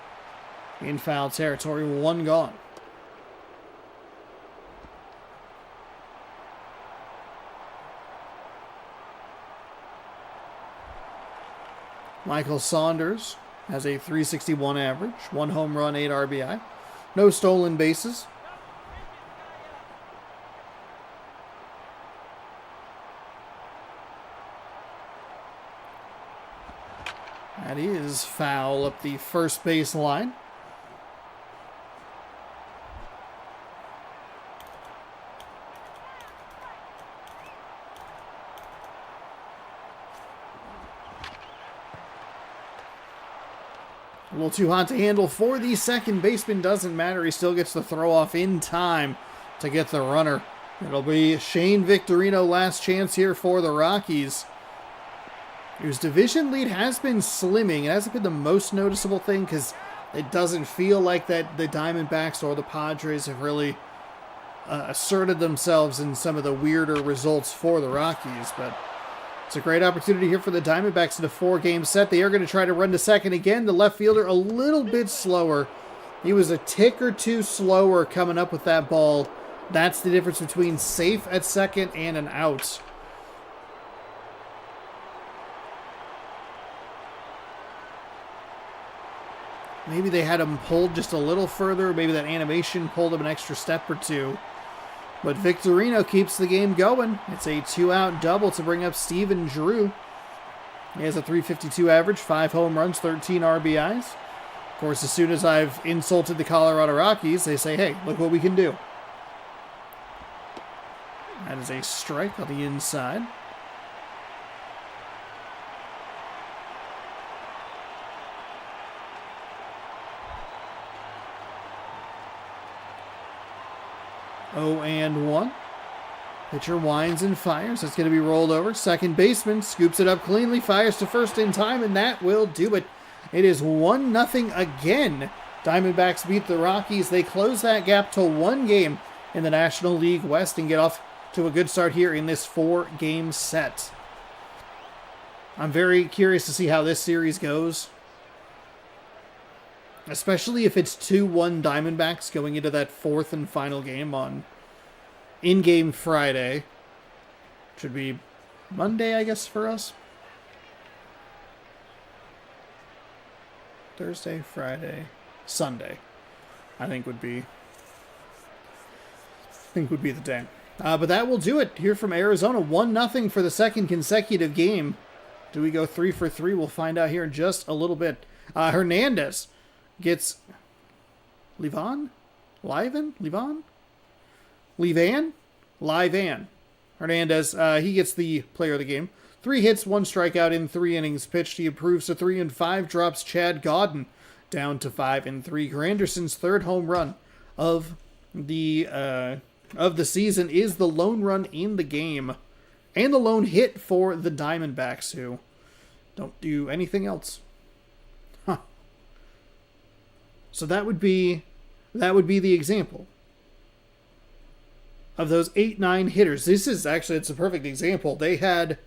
in foul territory. 1 gone. Michael Saunders has a .361 average, 1 home run, 8 RBI. No stolen bases. That is foul up the first base line. A little too hot to handle for the second baseman. Doesn't matter. He still gets the throw off in time to get the runner. It'll be Shane Victorino last chance here for the Rockies, whose division lead has been slimming. It hasn't been the most noticeable thing because it doesn't feel like that the Diamondbacks or the Padres have really asserted themselves in some of the weirder results for the Rockies. But it's a great opportunity here for the Diamondbacks in a 4-game set. They are going to try to run to second again. The left fielder a little bit slower. He was a tick or two slower coming up with that ball. That's the difference between safe at second and an out. Maybe they had him pulled just a little further. Maybe that animation pulled him an extra step or two. But Victorino keeps the game going. It's a 2-out double to bring up Steven Drew. He has a 352 average, 5 home runs, 13 RBIs. Of course, as soon as I've insulted the Colorado Rockies, they say, hey, look what we can do. That is a strike on the inside. Oh, and 1. Pitcher winds and fires. That's going to be rolled over. Second baseman scoops it up cleanly, fires to first in time, and that will do it. It is 1-0 again. Diamondbacks beat the Rockies. They close that gap to 1 game in the National League West and get off to a good start here in this 4-game set. I'm very curious to see how this series goes, especially if it's 2-1 Diamondbacks going into that 4th and final game on in-game Friday. Should be Monday, I guess, for us. Thursday, Friday, Sunday, I think would be the day. But that will do it here from Arizona. 1-0 for the second consecutive game. Do we go 3 for 3? We'll find out here in just a little bit. Hernandez gets Livan? Hernandez, he gets the player of the game. 3 hits, 1 strikeout in 3 innings pitched. He improves to 3-5, drops Chad Godden down to 5-3. Granderson's 3rd home run of the season is the lone run in the game, and the lone hit for the Diamondbacks, who don't do anything else. Huh. So that would be the example of those 8-9 hitters. This is actually, it's a perfect example. The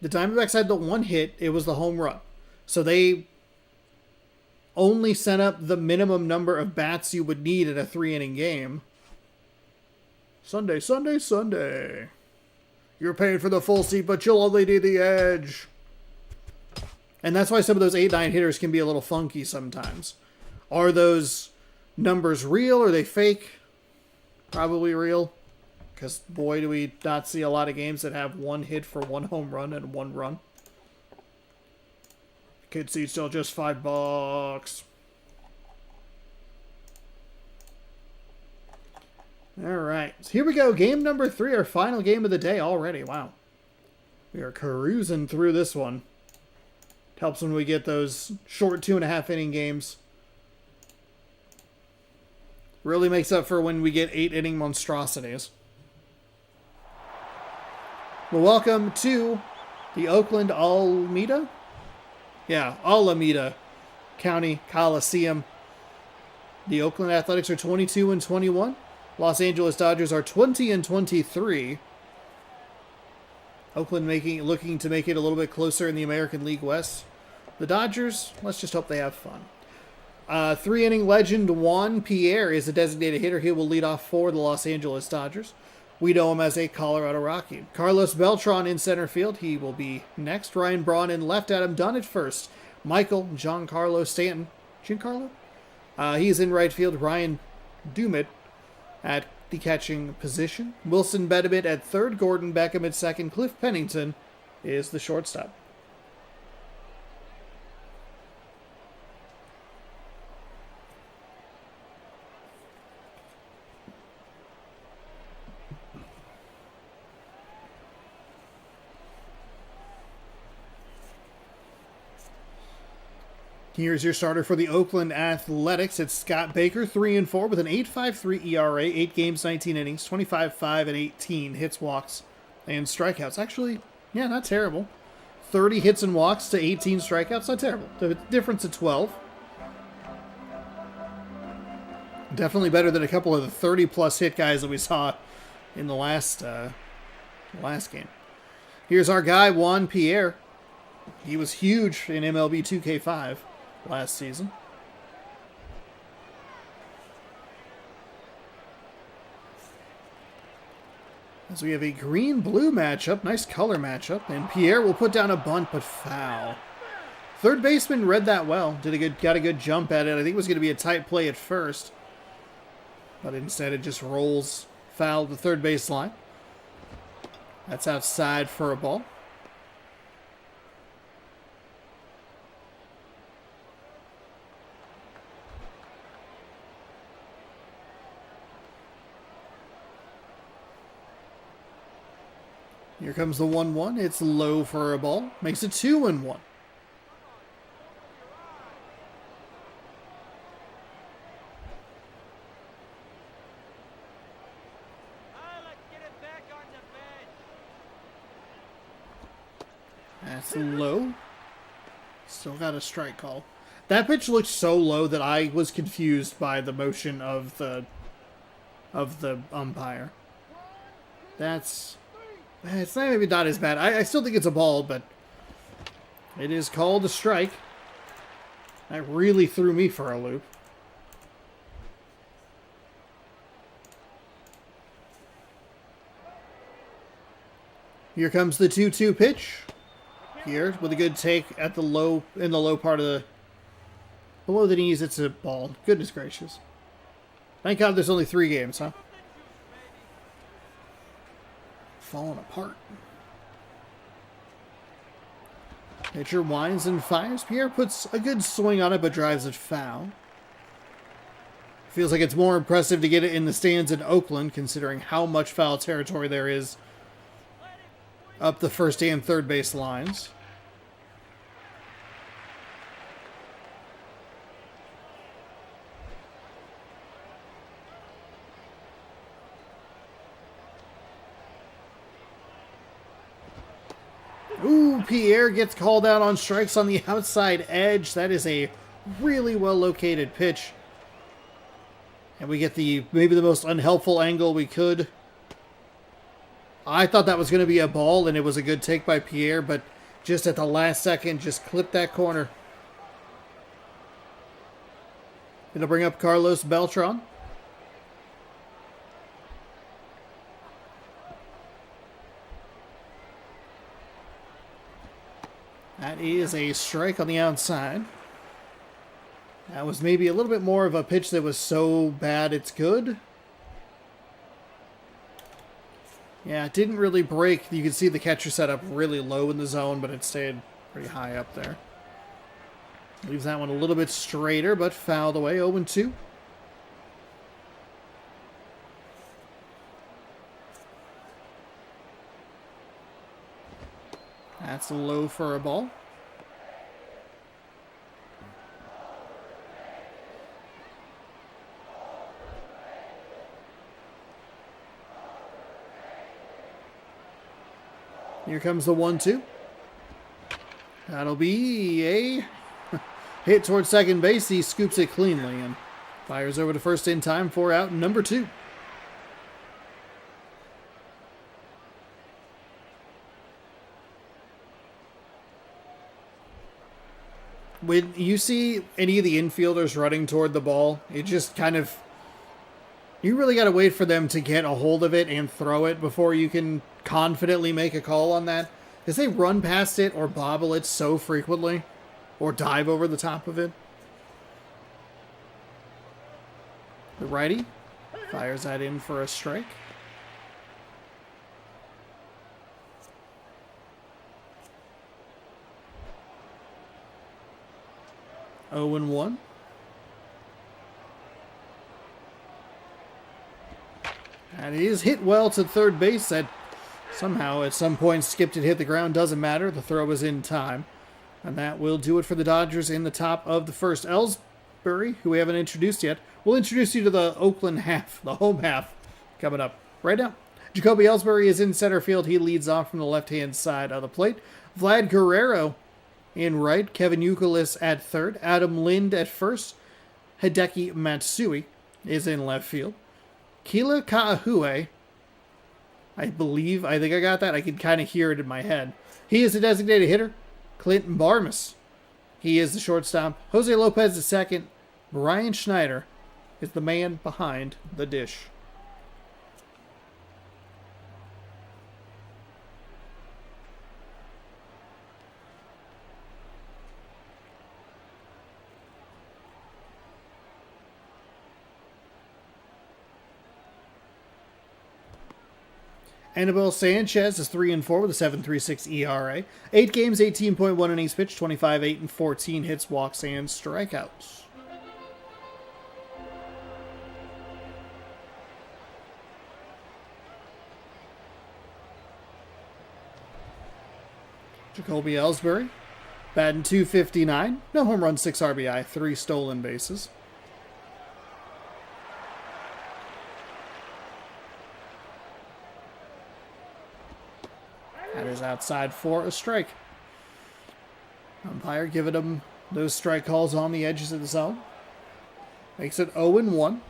Diamondbacks had the 1 hit. It was the home run. So they only sent up the minimum number of bats you would need in a 3-inning game. Sunday. You're paying for the full seat, but you'll only need the edge. And that's why some of those 8-9 hitters can be a little funky sometimes. Are those numbers real? Are they fake? Probably real. Because, boy, do we not see a lot of games that have 1 hit for 1 home run and 1 run. Kid seat still just $5. All right, so here we go. Game number 3, our final game of the day already. Wow. We are cruising through this one. It helps when we get those short 2.5 inning games. Really makes up for when we get 8-inning monstrosities. Well, welcome to the Oakland Alameda County Coliseum. The Oakland Athletics are 22-21. Los Angeles Dodgers are 20-23. Oakland looking to make it a little bit closer in the American League West. The Dodgers, let's just hope they have fun. 3-inning legend Juan Pierre is a designated hitter. He will lead off for the Los Angeles Dodgers. We know him as a Colorado Rocky. Carlos Beltran in center field. He will be next. Ryan Braun in left. Adam Dunn at first. Michael Giancarlo Stanton. Giancarlo? He's in right field. Ryan Dumit at the catching position. Wilson Betemit at third. Gordon Beckham at second. Cliff Pennington is the shortstop. Here's your starter for the Oakland Athletics. It's Scott Baker, 3-4 with an 8.53 ERA, 8 games, 19 innings, 25-5 and 18 hits, walks, and strikeouts. Actually, yeah, not terrible. 30 hits and walks to 18 strikeouts, not terrible. The difference of 12. Definitely better than a couple of the 30-plus hit guys that we saw in the last game. Here's our guy, Juan Pierre. He was huge in MLB 2K5 last season. As we have a green-blue matchup, nice color matchup, and Pierre will put down a bunt, but foul. Third baseman read that well, got a good jump at it. I think it was going to be a tight play at first, but instead it just rolls foul to the third base line. That's outside for a ball. Here comes the 1-1. It's low for a ball. Makes it 2-1. That's low. Still got a strike call. That pitch looked so low that I was confused by the motion of the umpire. It's not maybe not as bad. I still think it's a ball, but it is called a strike. That really threw me for a loop. Here comes the 2-2 pitch. Here with a good take at the low part of the below the knees. It's a ball. Goodness gracious! Thank God there's only 3 games, huh? Falling apart. Pitcher winds and fires. Pierre puts a good swing on it, but drives it foul. Feels like it's more impressive to get it in the stands in Oakland, considering how much foul territory there is up the first and third base lines. Ooh, Pierre gets called out on strikes on the outside edge. That is a really well-located pitch. And we get maybe the most unhelpful angle we could. I thought that was going to be a ball, and it was a good take by Pierre, but just at the last second, just clipped that corner. It'll bring up Carlos Beltran. That is a strike on the outside. That was maybe a little bit more of a pitch that was so bad it's good. Yeah, it didn't really break. You can see the catcher set up really low in the zone, but it stayed pretty high up there. Leaves that one a little bit straighter, but fouled away. 0-2. That's low for a ball. Here comes the 1-2. That'll be a hit towards second base. He scoops it cleanly and fires over to first in time for out number 2. When you see any of the infielders running toward the ball, it just kind of... You really got to wait for them to get a hold of it and throw it before you can confidently make a call on that. Because they run past it or bobble it so frequently. Or dive over the top of it. The righty fires that in for a strike. Oh and 1. And he is hit well to third base. That somehow at some point skipped and hit the ground. Doesn't matter. The throw was in time. And that will do it for the Dodgers in the top of the first. Ellsbury, who we haven't introduced yet, we'll introduce you to the Oakland half, the home half, coming up right now. Jacoby Ellsbury is in center field. He leads off from the left-hand side of the plate. Vlad Guerrero in right. Kevin Youkilis at third. Adam Lind at first. Hideki Matsui is in left field. Kila Kaahue, I think I got that. I can kind of hear it in my head. He is the designated hitter. Clinton Barmas, he is the shortstop. Jose Lopez is second. Brian Schneider is the man behind the dish. Anibal Sanchez is 3-4 with a 7.36 ERA. 8 games, 18.1 innings pitched, 25, 8, and 14 hits, walks, and strikeouts. Jacoby Ellsbury, batting .259. No home run, 6 RBI, 3 stolen bases. That is outside for a strike. Umpire giving him those strike calls on the edges of the zone. Makes it 0-1.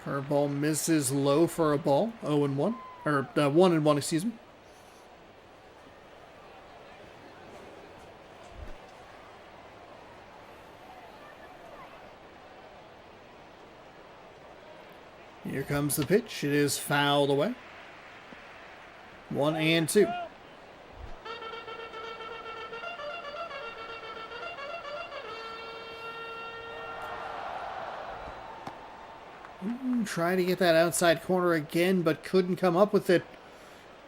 Curveball misses low for a ball. 0-1. Or 1-1, excuse me. Here comes the pitch. It is fouled away. 1-2. Trying to get that outside corner again, but couldn't come up with it.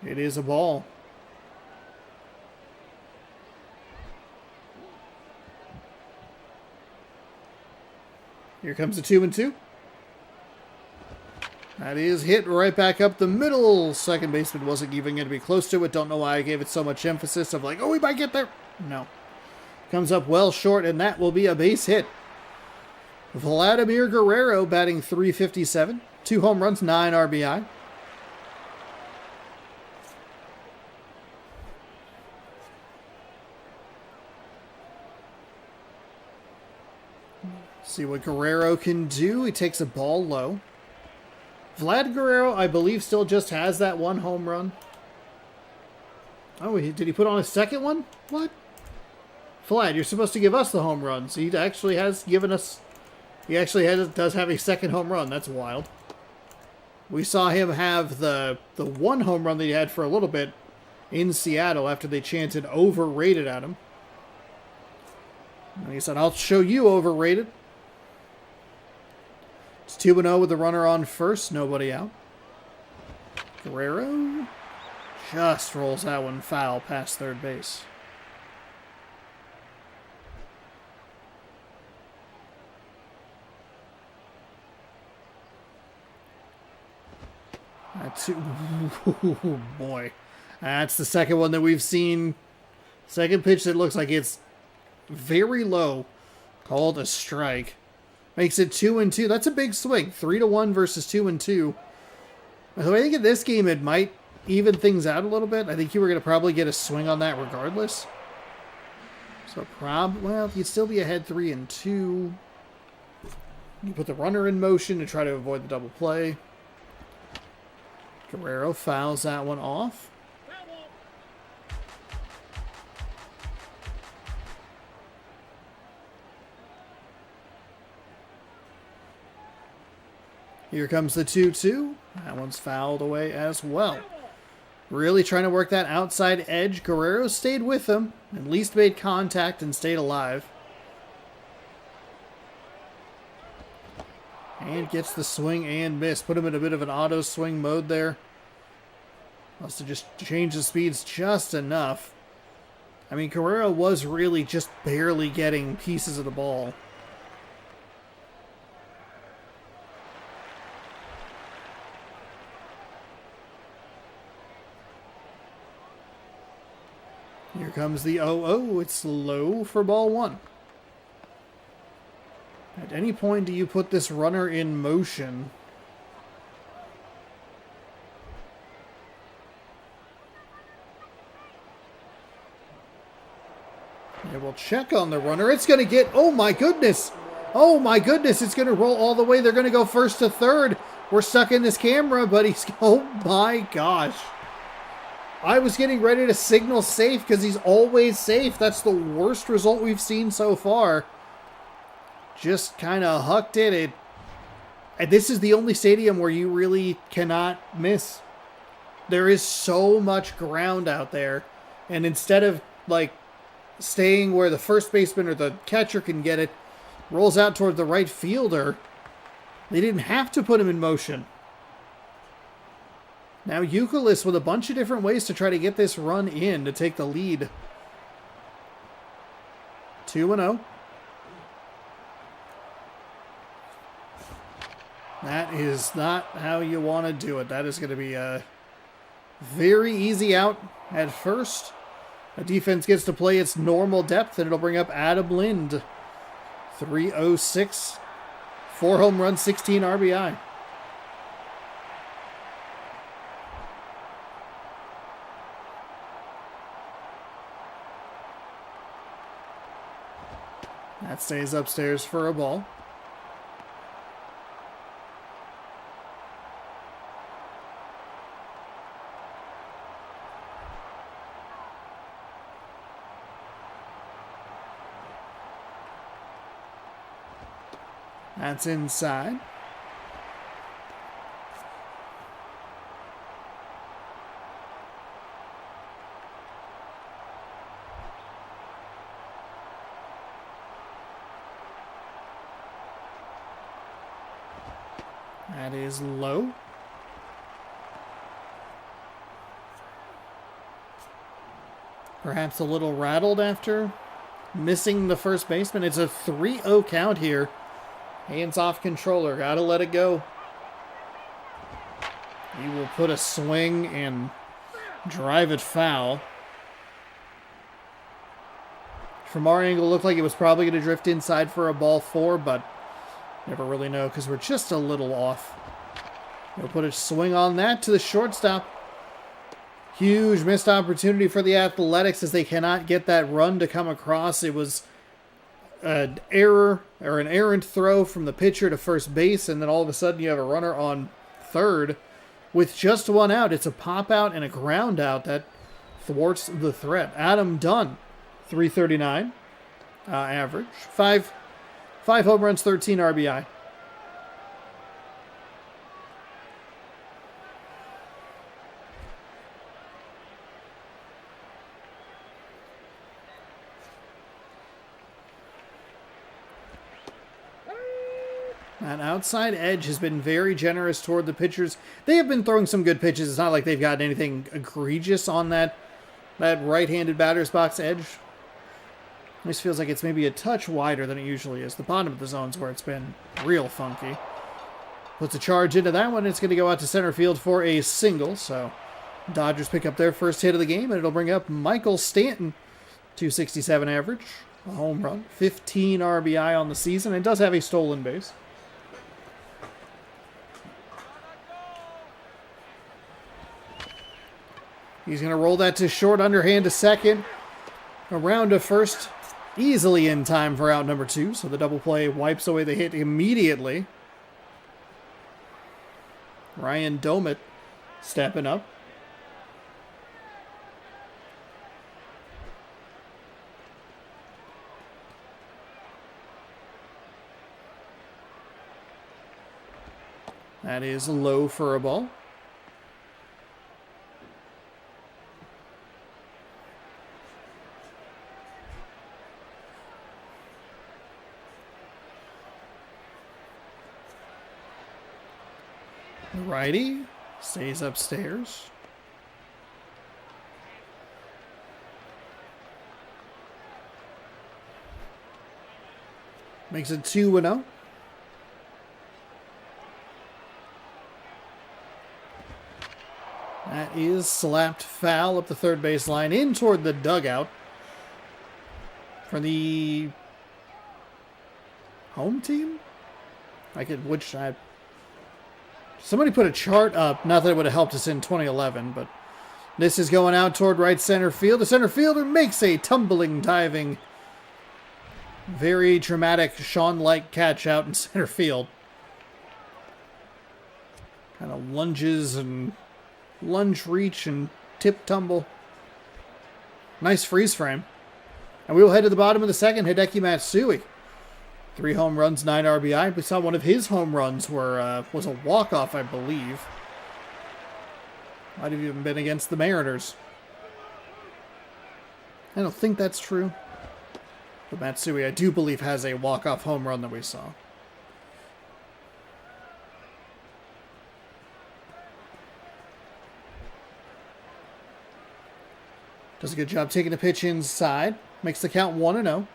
It is a ball. Here comes the 2-2. That is hit right back up the middle. Second baseman wasn't even going to be close to it. Don't know why I gave it so much emphasis of like, oh, we might get there. No. Comes up well short, and that will be a base hit. Vladimir Guerrero batting .357. 2 home runs, 9 RBI. See what Guerrero can do. He takes a ball low. Vlad Guerrero, I believe, still just has that 1 home run. Oh, did he put on a second one? What? Vlad, you're supposed to give us the home runs. He actually has given us... He actually does have a second home run. That's wild. We saw him have the 1 home run that he had for a little bit in Seattle after they chanted overrated at him. And he said, I'll show you overrated. It's 2-0 with the runner on first. Nobody out. Guerrero just rolls that one foul past third base. Oh boy. That's the second one that we've seen. Second pitch that looks like it's very low. Called a strike. Makes it 2-2. That's a big swing. 3-1 versus 2-2. So I think in this game it might even things out a little bit. I think you were going to probably get a swing on that regardless. So well, you'd still be ahead 3-2. You put the runner in motion to try to avoid the double play. Guerrero fouls that one off. Here comes the 2-2. That one's fouled away as well. Really trying to work that outside edge. Guerrero stayed with him, at least made contact and stayed alive. And gets the swing and miss. Put him in a bit of an auto swing mode there. Must have just changed the speeds just enough. I mean, Guerrero was really just barely getting pieces of the ball. Here comes the 0-0. It's low for ball 1. At any point do you put this runner in motion? Yeah, we'll check on the runner. It's going to get... Oh, my goodness. Oh, my goodness. It's going to roll all the way. They're going to go first to third. We're stuck in this camera, but he's... Oh, my gosh. I was getting ready to signal safe because he's always safe. That's the worst result we've seen so far. Just kind of hucked it. And this is the only stadium where you really cannot miss. There is so much ground out there. And instead of, like, staying where the first baseman or the catcher can get it, rolls out toward the right fielder, they didn't have to put him in motion. Now Youkilis with a bunch of different ways to try to get this run in to take the lead. 2-0. That is not how you want to do it. That is going to be a very easy out at first. The defense gets to play its normal depth, and it'll bring up Adam Lind. 306. 4 home runs, 16 RBI. That stays upstairs for a ball. That's inside. That is low. Perhaps a little rattled after missing the first baseman. It's a 3-0 count here. Hands off controller. Gotta let it go. He will put a swing and drive it foul. From our angle, it looked like it was probably going to drift inside for a ball 4, but never really know because we're just a little off. He'll put a swing on that to the shortstop. Huge missed opportunity for the Athletics as they cannot get that run to come across. It was an error or an errant throw from the pitcher to first base, and then all of a sudden you have a runner on third with just 1 out. It's a pop out and a ground out that thwarts the threat. Adam Dunn, 339 average, 5 home runs, 13 RBI. That outside edge has been very generous toward the pitchers. They have been throwing some good pitches. It's not like they've gotten anything egregious on that right-handed batter's box edge. This feels like it's maybe a touch wider than it usually is. The bottom of the zone's where it's been real funky. Puts a charge into that one. It's going to go out to center field for a single. So Dodgers pick up their first hit of the game, and it'll bring up Michael Stanton. 267 average, a home run, 15 RBI on the season. It does have a stolen base. He's going to roll that to short, underhand to second. Around to first, easily in time for out number 2. So the double play wipes away the hit immediately. Ryan Domit stepping up. That is low for a ball. Righty stays upstairs. Makes it 2-0. That is slapped foul up the third base line in toward the dugout for the home team. Somebody put a chart up, not that it would have helped us in 2011, but this is going out toward right center field. The center fielder makes a tumbling, diving, very dramatic Sean-like catch out in center field. Kind of lunges and lunge reach and tip tumble. Nice freeze frame. And we will head to the bottom of the second. Hideki Matsui. 3 home runs, 9 RBI. We saw one of his home runs was a walk-off, I believe. Might have even been against the Mariners. I don't think that's true. But Matsui, I do believe, has a walk-off home run that we saw. Does a good job taking the pitch inside. Makes the count 1-0.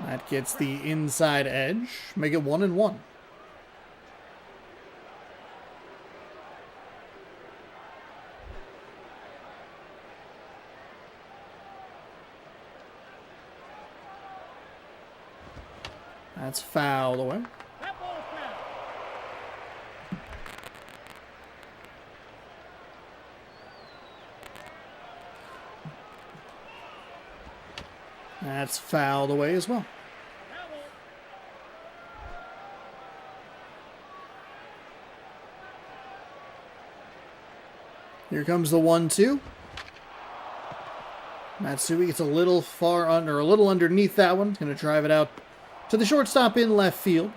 That That gets the inside edge. Make it 1-1. That's fouled away. That's fouled away as well. Here comes the 1-2. Matsui gets a little far under, a little underneath that one. Going to drive it out to the shortstop in left field.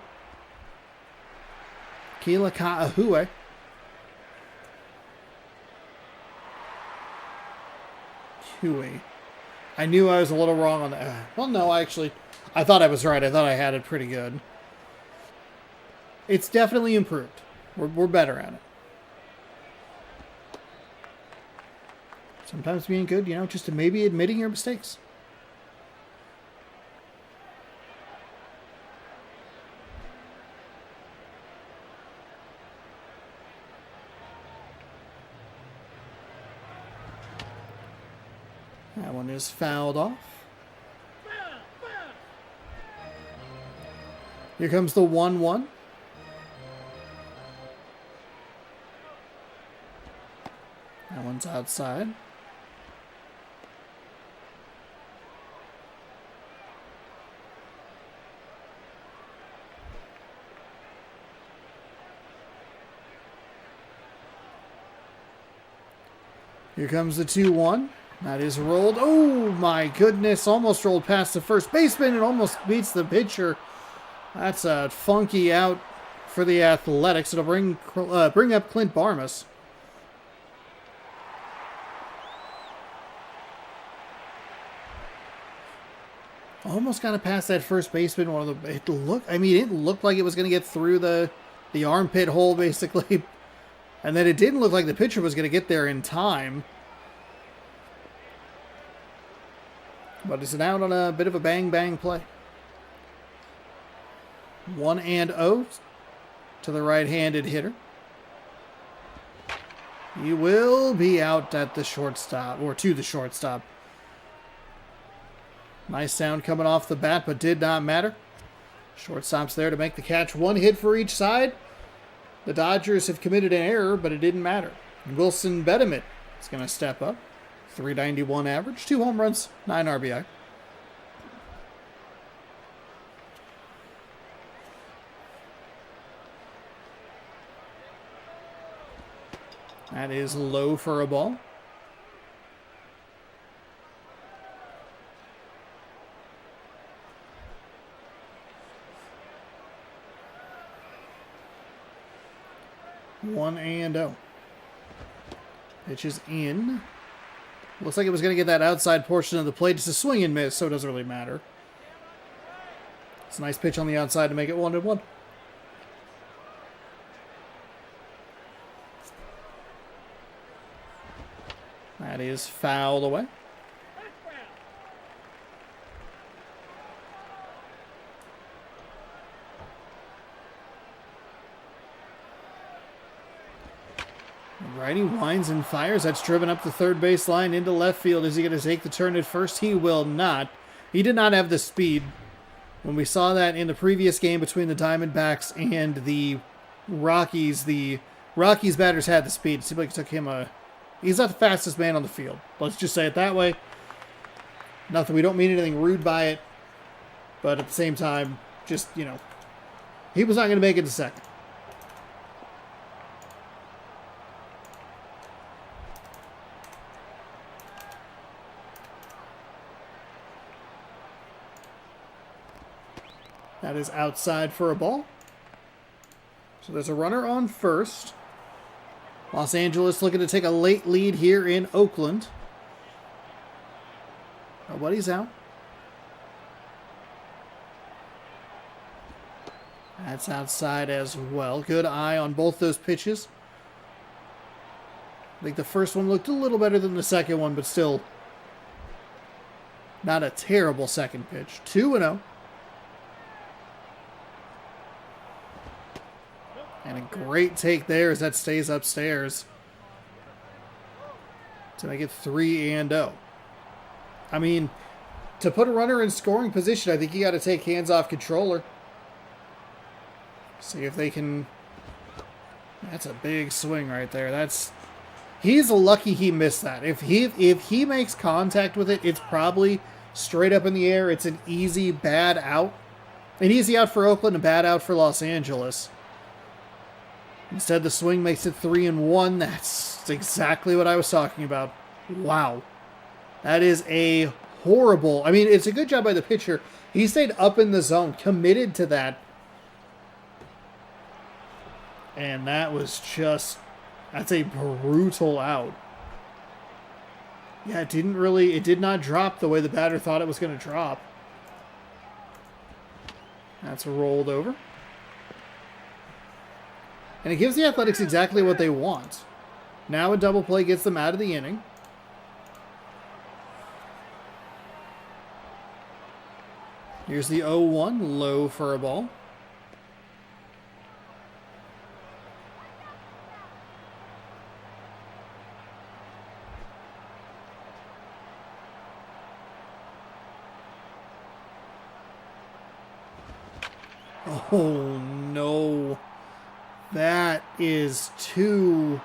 Keila Ka'ahue. Hue. I knew I was a little wrong on that. Well, no, I thought I was right. I thought I had it pretty good. It's definitely improved. We're better at it. Sometimes being good, just maybe admitting your mistakes. That one is fouled off. Here comes the 1-1. That one's outside. Here comes the 2-1. That is rolled. Oh, my goodness. Almost rolled past the first baseman and almost beats the pitcher. That's a funky out for the Athletics. It'll bring up Clint Barmas. Almost got to pass that first baseman. It looked like it was going to get through the armpit hole, basically. And then it didn't look like the pitcher was going to get there in time. But it's an out on a bit of a bang-bang play. 1-0 to the right-handed hitter. He will be out at the shortstop, or to the shortstop. Nice sound coming off the bat, but did not matter. Shortstop's there to make the catch. One hit for each side. The Dodgers have committed an error, but it didn't matter. Wilson Betterman is going to step up. 391 average, 2 home runs, 9 RBI. That is low for a ball. One and 0. Pitch is in. Looks like it was going to get that outside portion of the plate. It's a swing and miss, so it doesn't really matter. It's a nice pitch on the outside to make it 1-1. That is fouled away. Righty winds and fires. That's driven up the third base line into left field. Is he going to take the turn at first? He will not. He did not have the speed. When we saw that in the previous game between the Diamondbacks and the Rockies batters had the speed. It seemed like it took him he's not the fastest man on the field. Let's just say it that way. Nothing. We don't mean anything rude by it. But at the same time, just, he was not going to make it to second. That is outside for a ball. So there's a runner on first. Los Angeles looking to take a late lead here in Oakland. Nobody's out. That's outside as well. Good eye on both those pitches. I think the first one looked a little better than the second one, but still not a terrible second pitch. 2-0. And a great take there as that stays upstairs to make it 3-0. I mean, to put a runner in scoring position, I think you got to take hands off controller. See if they can... That's a big swing right there. He's lucky he missed that. If he makes contact with it, it's probably straight up in the air. It's an easy bad out. An easy out for Oakland, a bad out for Los Angeles. Instead, the swing makes it 3-1. That's exactly what I was talking about. Wow. That is a horrible... I mean, it's a good job by the pitcher. He stayed up in the zone, committed to that. And that was just... That's a brutal out. Yeah, it did not drop the way the batter thought it was going to drop. That's rolled over. And it gives the Athletics exactly what they want. Now a double play gets them out of the inning. Here's the 0-1, low for a ball. Oh, no. That is two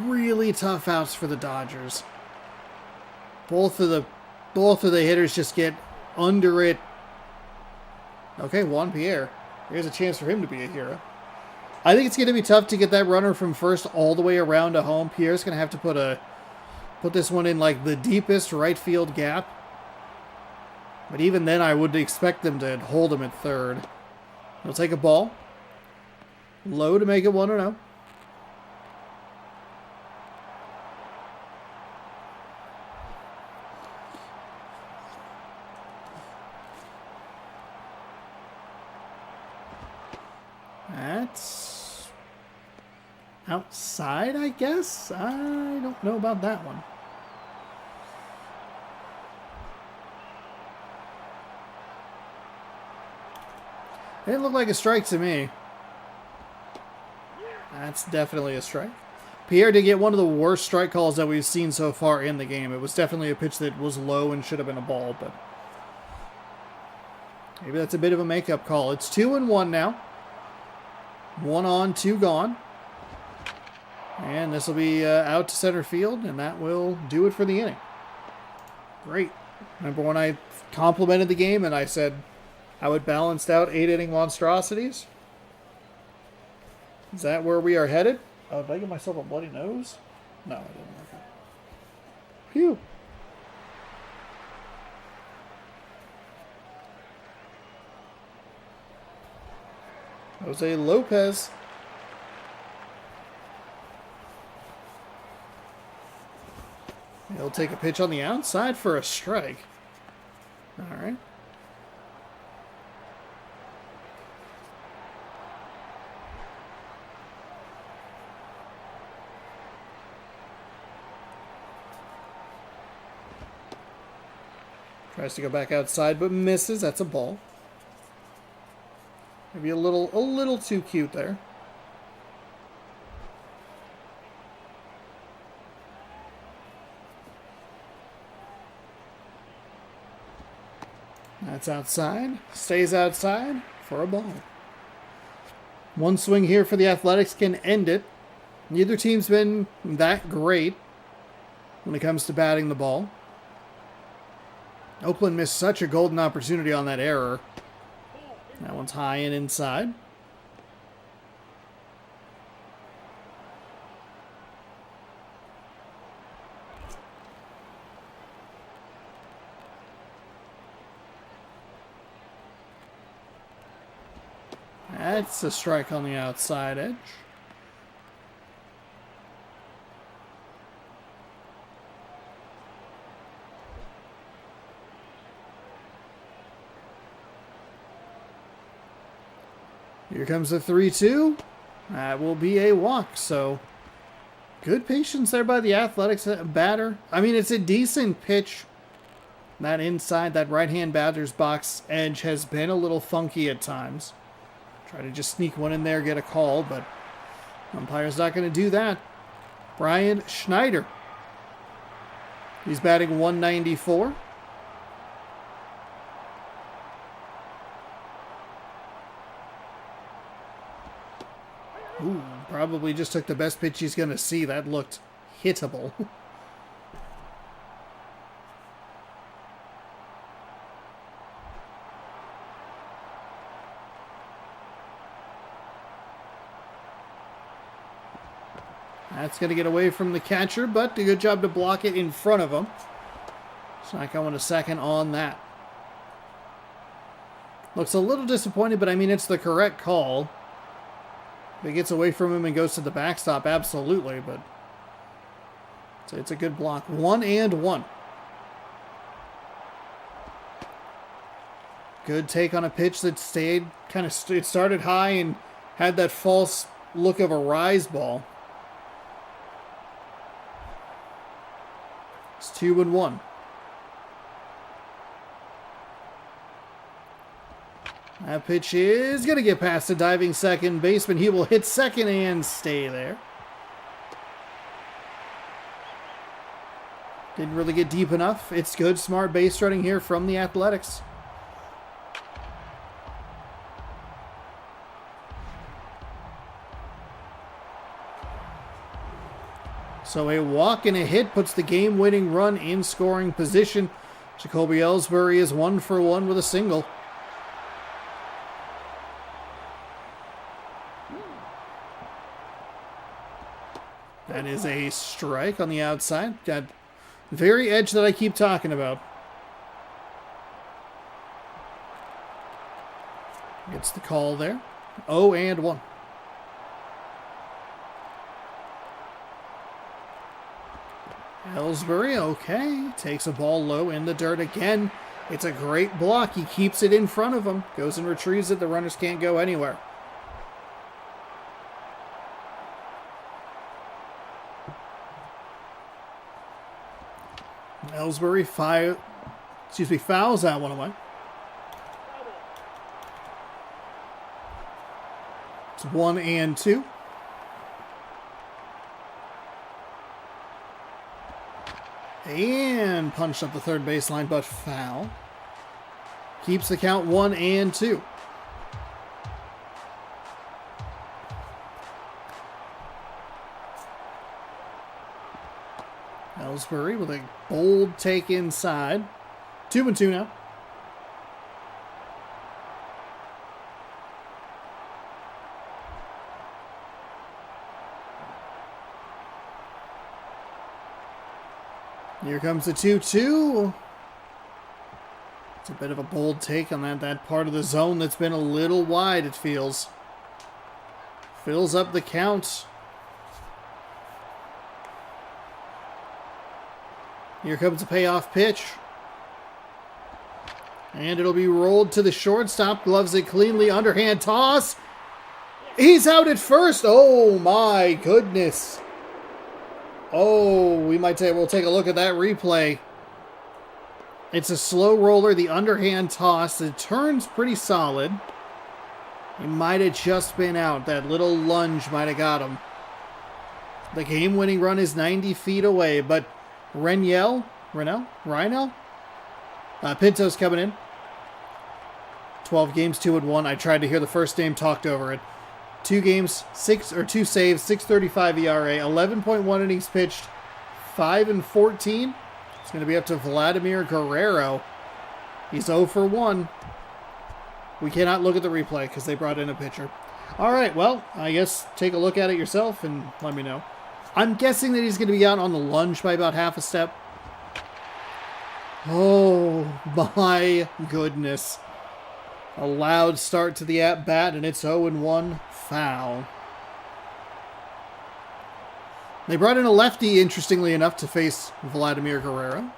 really tough outs for the Dodgers. Both of the hitters just get under it. Okay, Juan Pierre. Here's a chance for him to be a hero. I think it's going to be tough to get that runner from first all the way around to home. Pierre's going to have to put this one in like the deepest right field gap. But even then, I would expect them to hold him at third. He'll take a ball. Low to make it 1-0. That's outside, I guess? I don't know about that one. It didn't look like a strike to me. That's definitely a strike. Pierre did get one of the worst strike calls that we've seen so far in the game. It was definitely a pitch that was low and should have been a ball, but maybe that's a bit of a makeup call. It's 2-1 now. 1 on, 2 gone. And this will be out to center field, and that will do it for the inning. Great. Remember when I complimented the game and I said how it balanced out 8-inning monstrosities? Is that where we are headed? Oh, did I give myself a bloody nose? No, I didn't. Okay. Phew. Jose Lopez. He'll take a pitch on the outside for a strike. All right. Tries to go back outside, but misses. That's a ball. Maybe a little too cute there. That's outside. Stays outside for a ball. One swing here for the Athletics can end it. Neither team's been that great when it comes to batting the ball. Oakland missed such a golden opportunity on that error. That one's high and inside. That's a strike on the outside edge. Here comes the 3-2. That will be a walk, so good patience there by the Athletics batter. I mean, it's a decent pitch. That inside, that right-hand batter's box edge has been a little funky at times. Try to just sneak one in there, get a call, but umpire's not going to do that. Brian Schneider. He's batting 194. Ooh, probably just took the best pitch he's going to see. That looked hittable. That's going to get away from the catcher, but a good job to block it in front of him. It's not going to second on that. Looks a little disappointed, but I mean, it's the correct call. If it gets away from him and goes to the backstop, absolutely, but it's a good block. 1-1. Good take on a pitch that stayed it started high and had that false look of a rise ball. It's 2-1. That pitch is going to get past the diving second baseman. He will hit second and stay there. Didn't really get deep enough. It's good, smart base running here from the Athletics. So a walk and a hit puts the game-winning run in scoring position. Jacoby Ellsbury is 1 for 1 with a single. That is a strike on the outside. That very edge that I keep talking about. Gets the call there. 0-1. Ellsbury, okay. Takes a ball low in the dirt again. It's a great block. He keeps it in front of him. Goes and retrieves it. The runners can't go anywhere. Ellsbury fouls that one away. It's 1-2. And punched up the third baseline, but foul. Keeps the count 1-2. Ellsbury with a bold take inside. 2-2 now. Here comes the 2-2. It's a bit of a bold take on that part of the zone that's been a little wide, it feels. Fills up the count. Here comes a payoff pitch. And it'll be rolled to the shortstop. Gloves it cleanly. Underhand toss. He's out at first. Oh my goodness. Oh, we'll take a look at that replay. It's a slow roller, the underhand toss. It turns pretty solid. He might have just been out. That little lunge might have got him. The game-winning run is 90 feet away, but Rynel? Pinto's coming in. 12 games, 2-1. I tried to hear the first name, talked over it. 2 games, 2 saves, 6.35 ERA, 11.1 innings pitched, 5-14. It's going to be up to Vladimir Guerrero. He's 0 for 1. We cannot look at the replay because they brought in a pitcher. All right, well, I guess take a look at it yourself and let me know. I'm guessing that he's going to be out on the lunge by about half a step. Oh, my goodness. A loud start to the at-bat, and it's 0-1, foul. They brought in a lefty, interestingly enough, to face Vladimir Guerrero.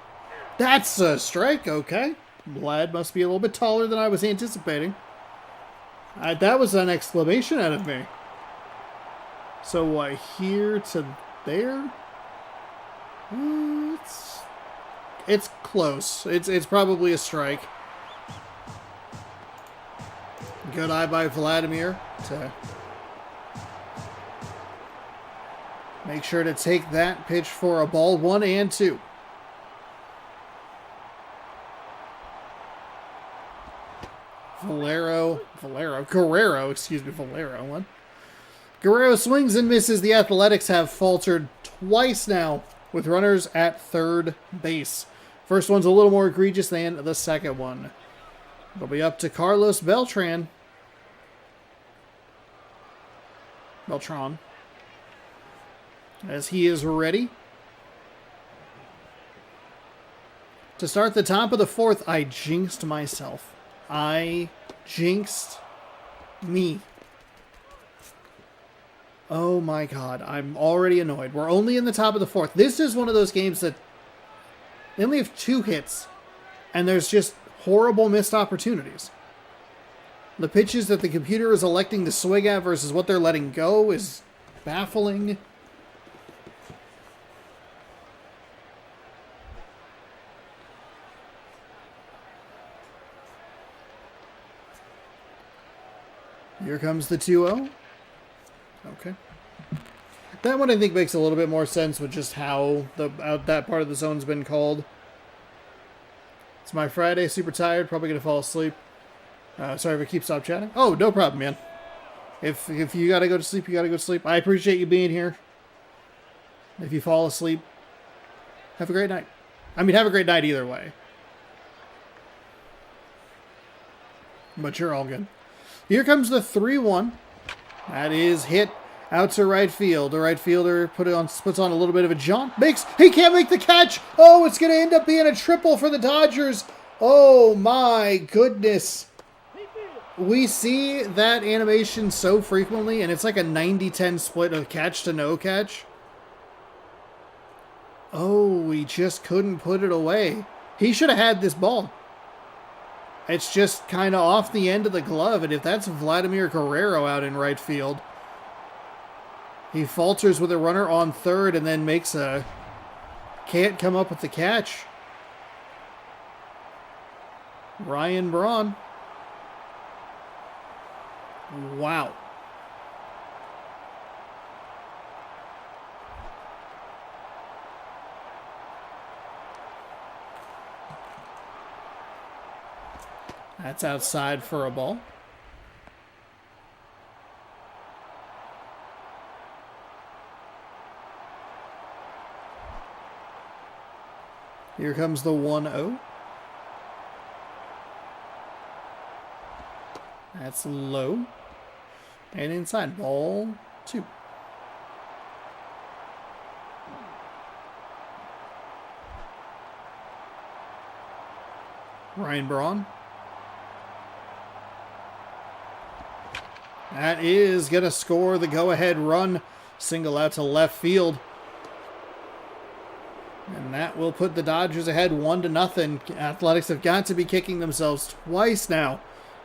That's a strike, okay. Vlad must be a little bit taller than I was anticipating. That was an exclamation out of me. So, here to there? It's close. It's probably a strike. Good eye by Vladimir to make sure to take that pitch for a ball. 1-2. Guerrero swings and misses. The Athletics have faltered twice now with runners at third base. First one's a little more egregious than the second one. It'll be up to Carlos Beltran. As he is ready to start the top of the fourth. I jinxed myself. I jinxed me. Oh my god, I'm already annoyed. We're only in the top of the fourth. This is one of those games that they only have 2 hits, and there's just horrible missed opportunities. The pitches that the computer is electing to swing at versus what they're letting go is baffling. Here comes the 2-0. Okay. That one I think makes a little bit more sense with just how that part of the zone's been called. It's my Friday, super tired, probably going to fall asleep. Sorry if I keep stop chatting. Oh, no problem, man. If you got to go to sleep, you got to go to sleep. I appreciate you being here. If you fall asleep, have a great night. I mean, have a great night either way. But you're all good. Here comes the 3-1. That is hit out to right field. The right fielder puts on a little bit of a jump. He can't make the catch. Oh, it's going to end up being a triple for the Dodgers. Oh my goodness. We see that animation so frequently, and it's like a 90-10 split of catch to no catch. Oh, he just couldn't put it away. He should have had this ball. It's just kind of off the end of the glove, and if that's Vladimir Guerrero out in right field, he falters with a runner on third and then can't come up with the catch. Ryan Braun. Wow. That's outside for a ball. Here comes the 1-0. That's low. And inside, ball 2. Ryan Braun. That is going to score the go-ahead run. Single out to left field. And that will put the Dodgers ahead 1-0. Athletics have got to be kicking themselves twice now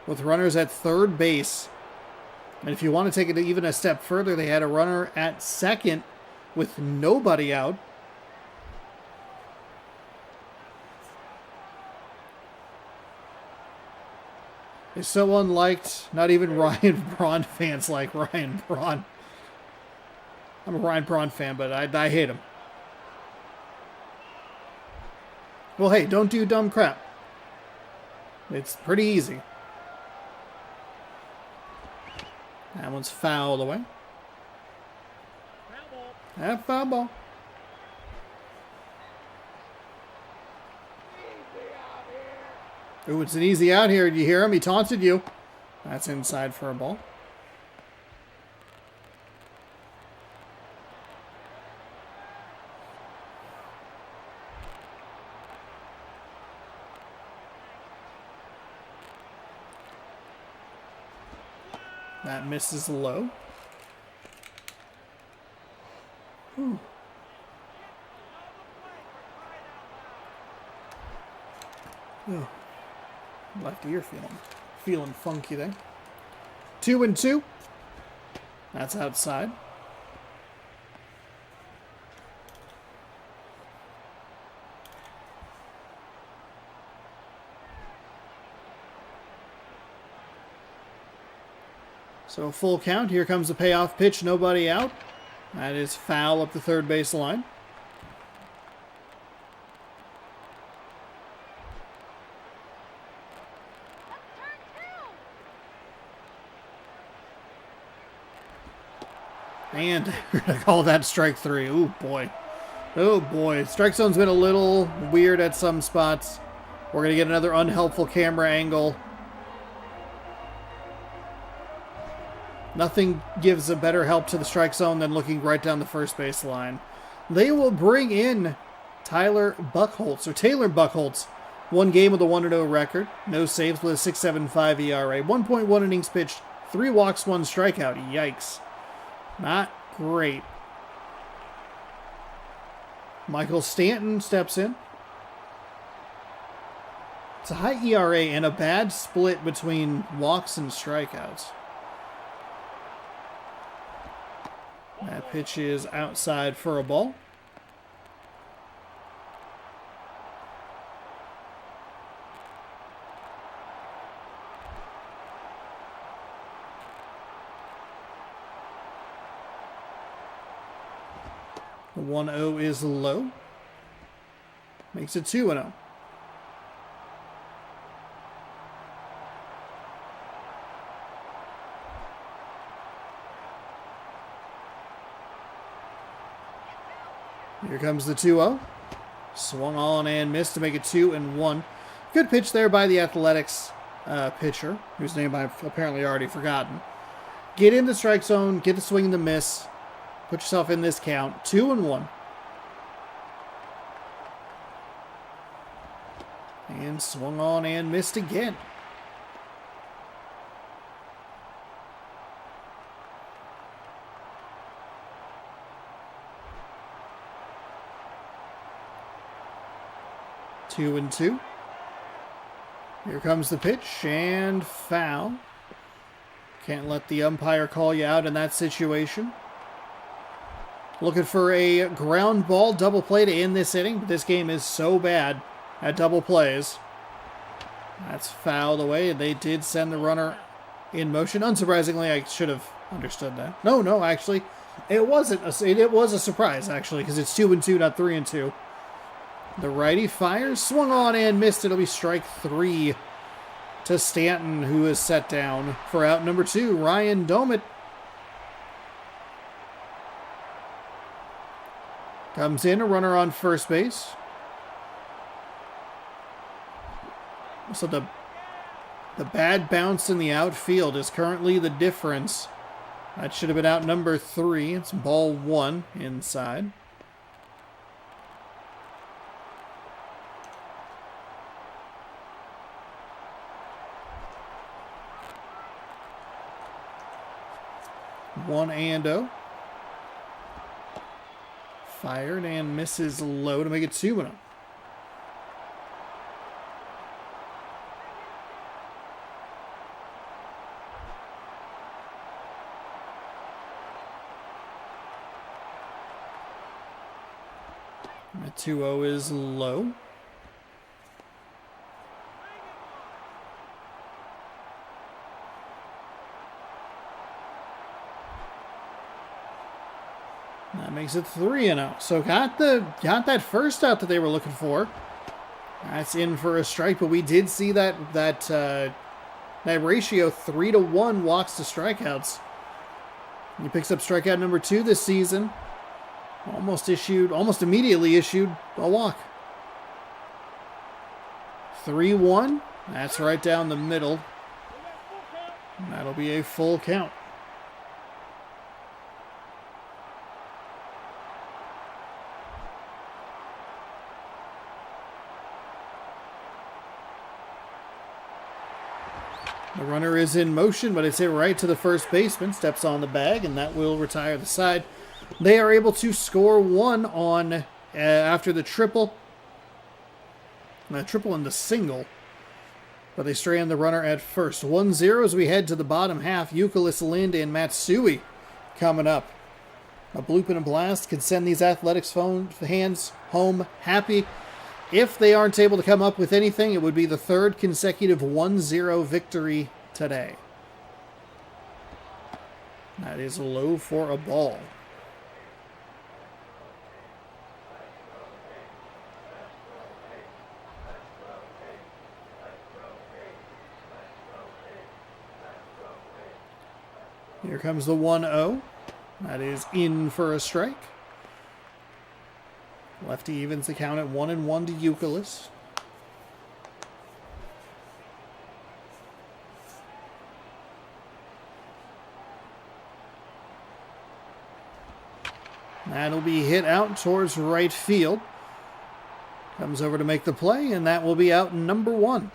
with runners at third base. And if you want to take it even a step further, they had a runner at second with nobody out. Is so unliked. Not even Ryan Braun fans like Ryan Braun. I'm a Ryan Braun fan, but I hate him. Well, hey, don't do dumb crap. It's pretty easy. That one's fouled away. Foul ball. Ooh, it's an easy out here. Did you hear him? He taunted you. That's inside for a ball. That misses low. Ooh. Oh. Left ear feeling funky there. 2-2. That's outside. So full count. Here comes the payoff pitch. Nobody out. That is foul up the third base line. And we're going to call that strike 3. Oh, boy. Oh, boy. Strike zone's been a little weird at some spots. We're going to get another unhelpful camera angle. Nothing gives a better help to the strike zone than looking right down the first base line. They will bring in Taylor Buchholz. 1 game with a 1-0 record. No saves with a 6.75 ERA. 1.1 innings pitched. 3 walks, 1 strikeout. Yikes. Not great. Michael Stanton steps in. It's a high ERA and a bad split between walks and strikeouts. That pitch is outside for a ball. The 1-0 is low. Makes it 2-0. Here comes the 2-0. Swung on and missed to make it 2-1. Good pitch there by the Athletics pitcher, whose name I've apparently already forgotten. Get in the strike zone, get the swing and the miss. Put yourself in this count. 2-1. And swung on and missed again. Two and 2. Here comes the pitch and foul. Can't let the umpire call you out in that situation. Looking for a ground ball double play to end this inning, but this game is so bad at double plays. That's fouled away, and they did send the runner in motion. Unsurprisingly, I should have understood that. No, actually, it wasn't. It was a surprise, actually, because it's 2-2, not 3-2. The righty fires, swung on and missed. It'll be strike 3 to Stanton, who is set down for out number 2. Ryan Domit comes in, a runner on first base. So the bad bounce in the outfield is currently the difference. That should have been out number 3. It's ball 1 inside. One and 0. Fired and misses low to make it 2-0. That 2-0 is low. That makes it 3-0. So got that first out that they were looking for. That's in for a strike, but we did see that ratio 3-1 walks to strikeouts. He picks up strikeout number 2 this season. Almost immediately issued a walk. 3-1. That's right down the middle. That'll be a full count. The runner is in motion, but it's hit right to the first baseman. Steps on the bag, and that will retire the side. They are able to score 1 on after the triple. Triple and the single. But they strand the runner at first. 1-0 as we head to the bottom half. Euclid Lind and Matsui coming up. A bloop and a blast can send these Athletics fans home happy. If they aren't able to come up with anything, it would be the 3rd consecutive 1-0 victory today. That is low for a ball. Here comes the 1-0. That is in for a strike. Lefty evens the count at 1-1 to Euclid. That'll be hit out towards right field. Comes over to make the play, and that will be out number 1.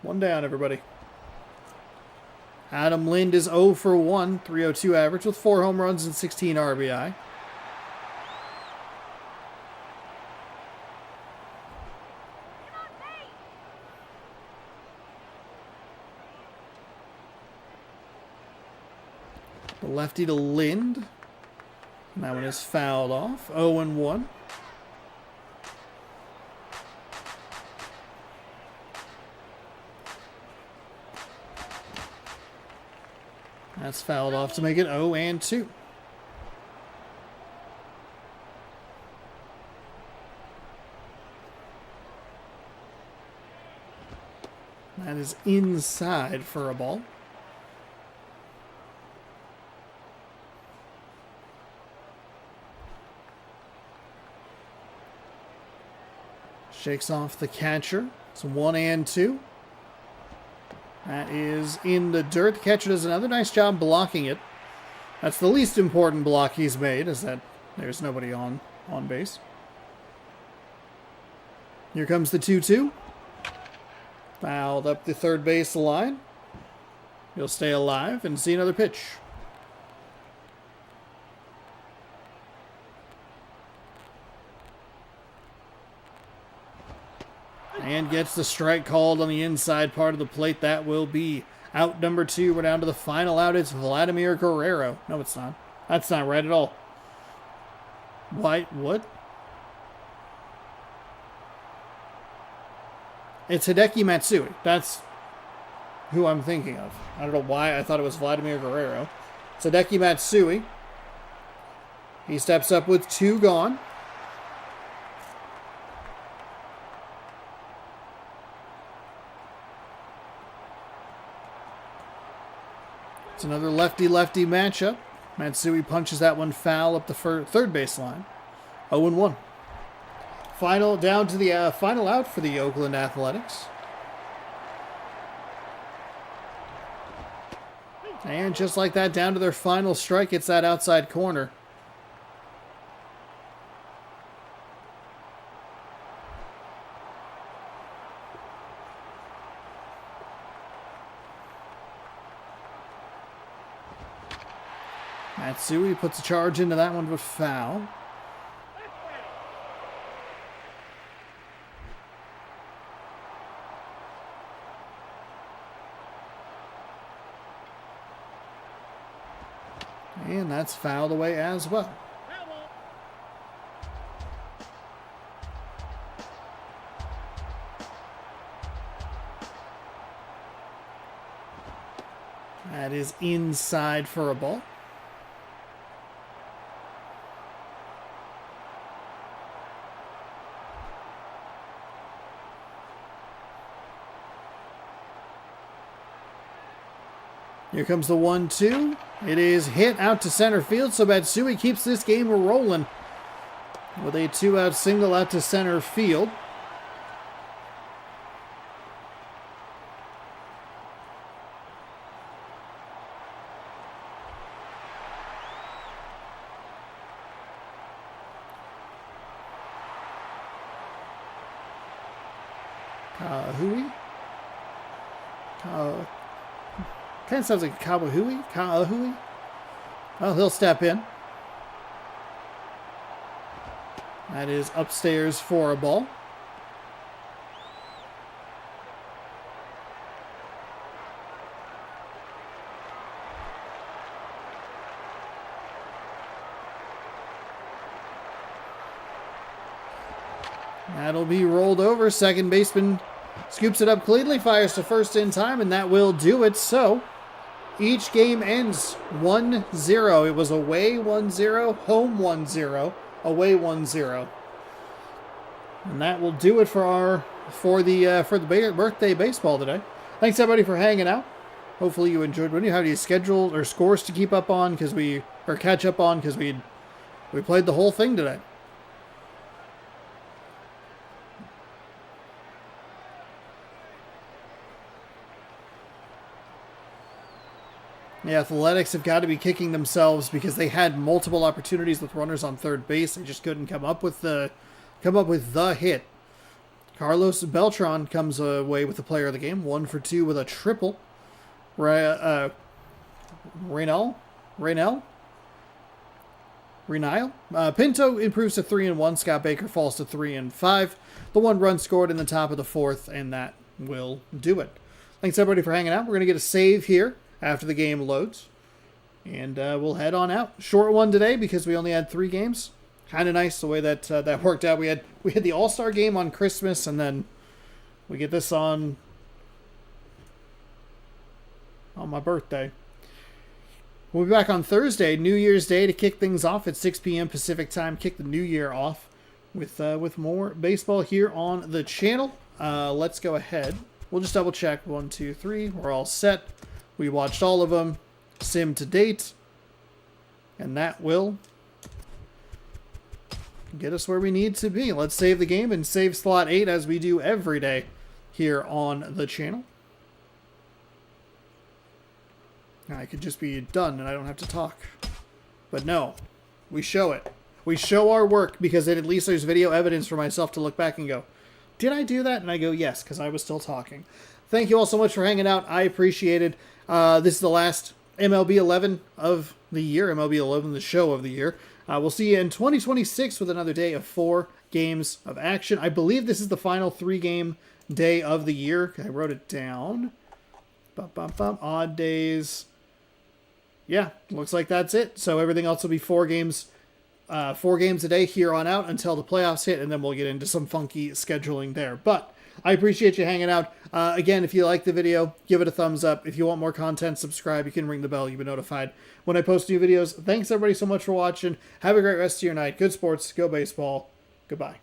One down, everybody. Adam Lind is 0 for 1, 302 average with 4 home runs and 16 RBI. The lefty to Lind. And that one is fouled off. 0-1. That's fouled off to make it 0-2. That is inside for a ball. Shakes off the catcher. It's 1-2. That is in the dirt. The catcher does another nice job blocking it. That's the least important block he's made, is that there's nobody on base. Here comes the 2-2. Fouled up the third base line. He'll stay alive and see another pitch. And gets the strike called on the inside part of the plate. That will be out number 2. We're down to the final out. It's Vladimir Guerrero. No, it's not. That's not right at all. What? It's Hideki Matsui. That's who I'm thinking of. I don't know why I thought it was Vladimir Guerrero. It's Hideki Matsui. He steps up with 2 gone. It's another lefty-lefty matchup. Matsui punches that one foul up the third baseline. 0-1. Final down to the final out for the Oakland Athletics. And just like that, down to their final strike. It's that outside corner. Matsui puts a charge into that one with foul. And that's fouled away as well. That is inside for a ball. Here comes the 1-2. It is hit out to center field, so Matsui keeps this game rolling with a 2-out single out to center field. Kahui? Kind of sounds like Kahui. Well, he'll step in. That is upstairs for a ball. That'll be rolled over. Second baseman scoops it up cleanly, fires to first in time, and that will do it. So, Each game ends 1-0. It was away 1-0, home 1-0, away 1-0. And that will do it for the birthday baseball today. Thanks everybody for hanging out. Hopefully you enjoyed. When you have any scheduled or scores to keep up on catch up on because we played the whole thing today. The Athletics have got to be kicking themselves because they had multiple opportunities with runners on third base. They just couldn't come up with the hit. Carlos Beltran comes away with the player of the game, 1 for 2 with a triple. Raynell Pinto improves to 3-1. Scott Baker falls to 3-5. The 1 run scored in the top of the 4th, and that will do it. Thanks everybody for hanging out. We're going to get a save here after the game loads, and we'll head on out. Short one today because we only had 3 games. Kind of nice the way that worked out. We had the All-Star game on Christmas, and then we get this on my birthday. We'll be back on Thursday, New Year's Day, to kick things off at 6 p.m. Pacific time. Kick the new year off with more baseball here on the channel. Let's go ahead. We'll just double check. 1, 2, 3. We're all set. We watched all of them. Sim to date. And that will get us where we need to be. Let's save the game and save slot 8 as we do every day here on the channel. I could just be done and I don't have to talk. But no, we show it. We show our work because then at least there's video evidence for myself to look back and go, did I do that? And I go, yes, because I was still talking. Thank you all so much for hanging out. I appreciate it. This is the last MLB 11 of the year. MLB 11, the show of the year. We'll see you in 2026 with another day of 4 games of action. I believe this is the final 3-game day of the year. I wrote it down. Odd days. Yeah, looks like that's it. So everything else will be 4 games a day here on out until the playoffs hit, and then we'll get into some funky scheduling there. But I appreciate you hanging out. Again, if you like the video, give it a thumbs up. If you want more content, subscribe. You can ring the bell. You'll be notified when I post new videos. Thanks, everybody, so much for watching. Have a great rest of your night. Good sports. Go baseball. Goodbye.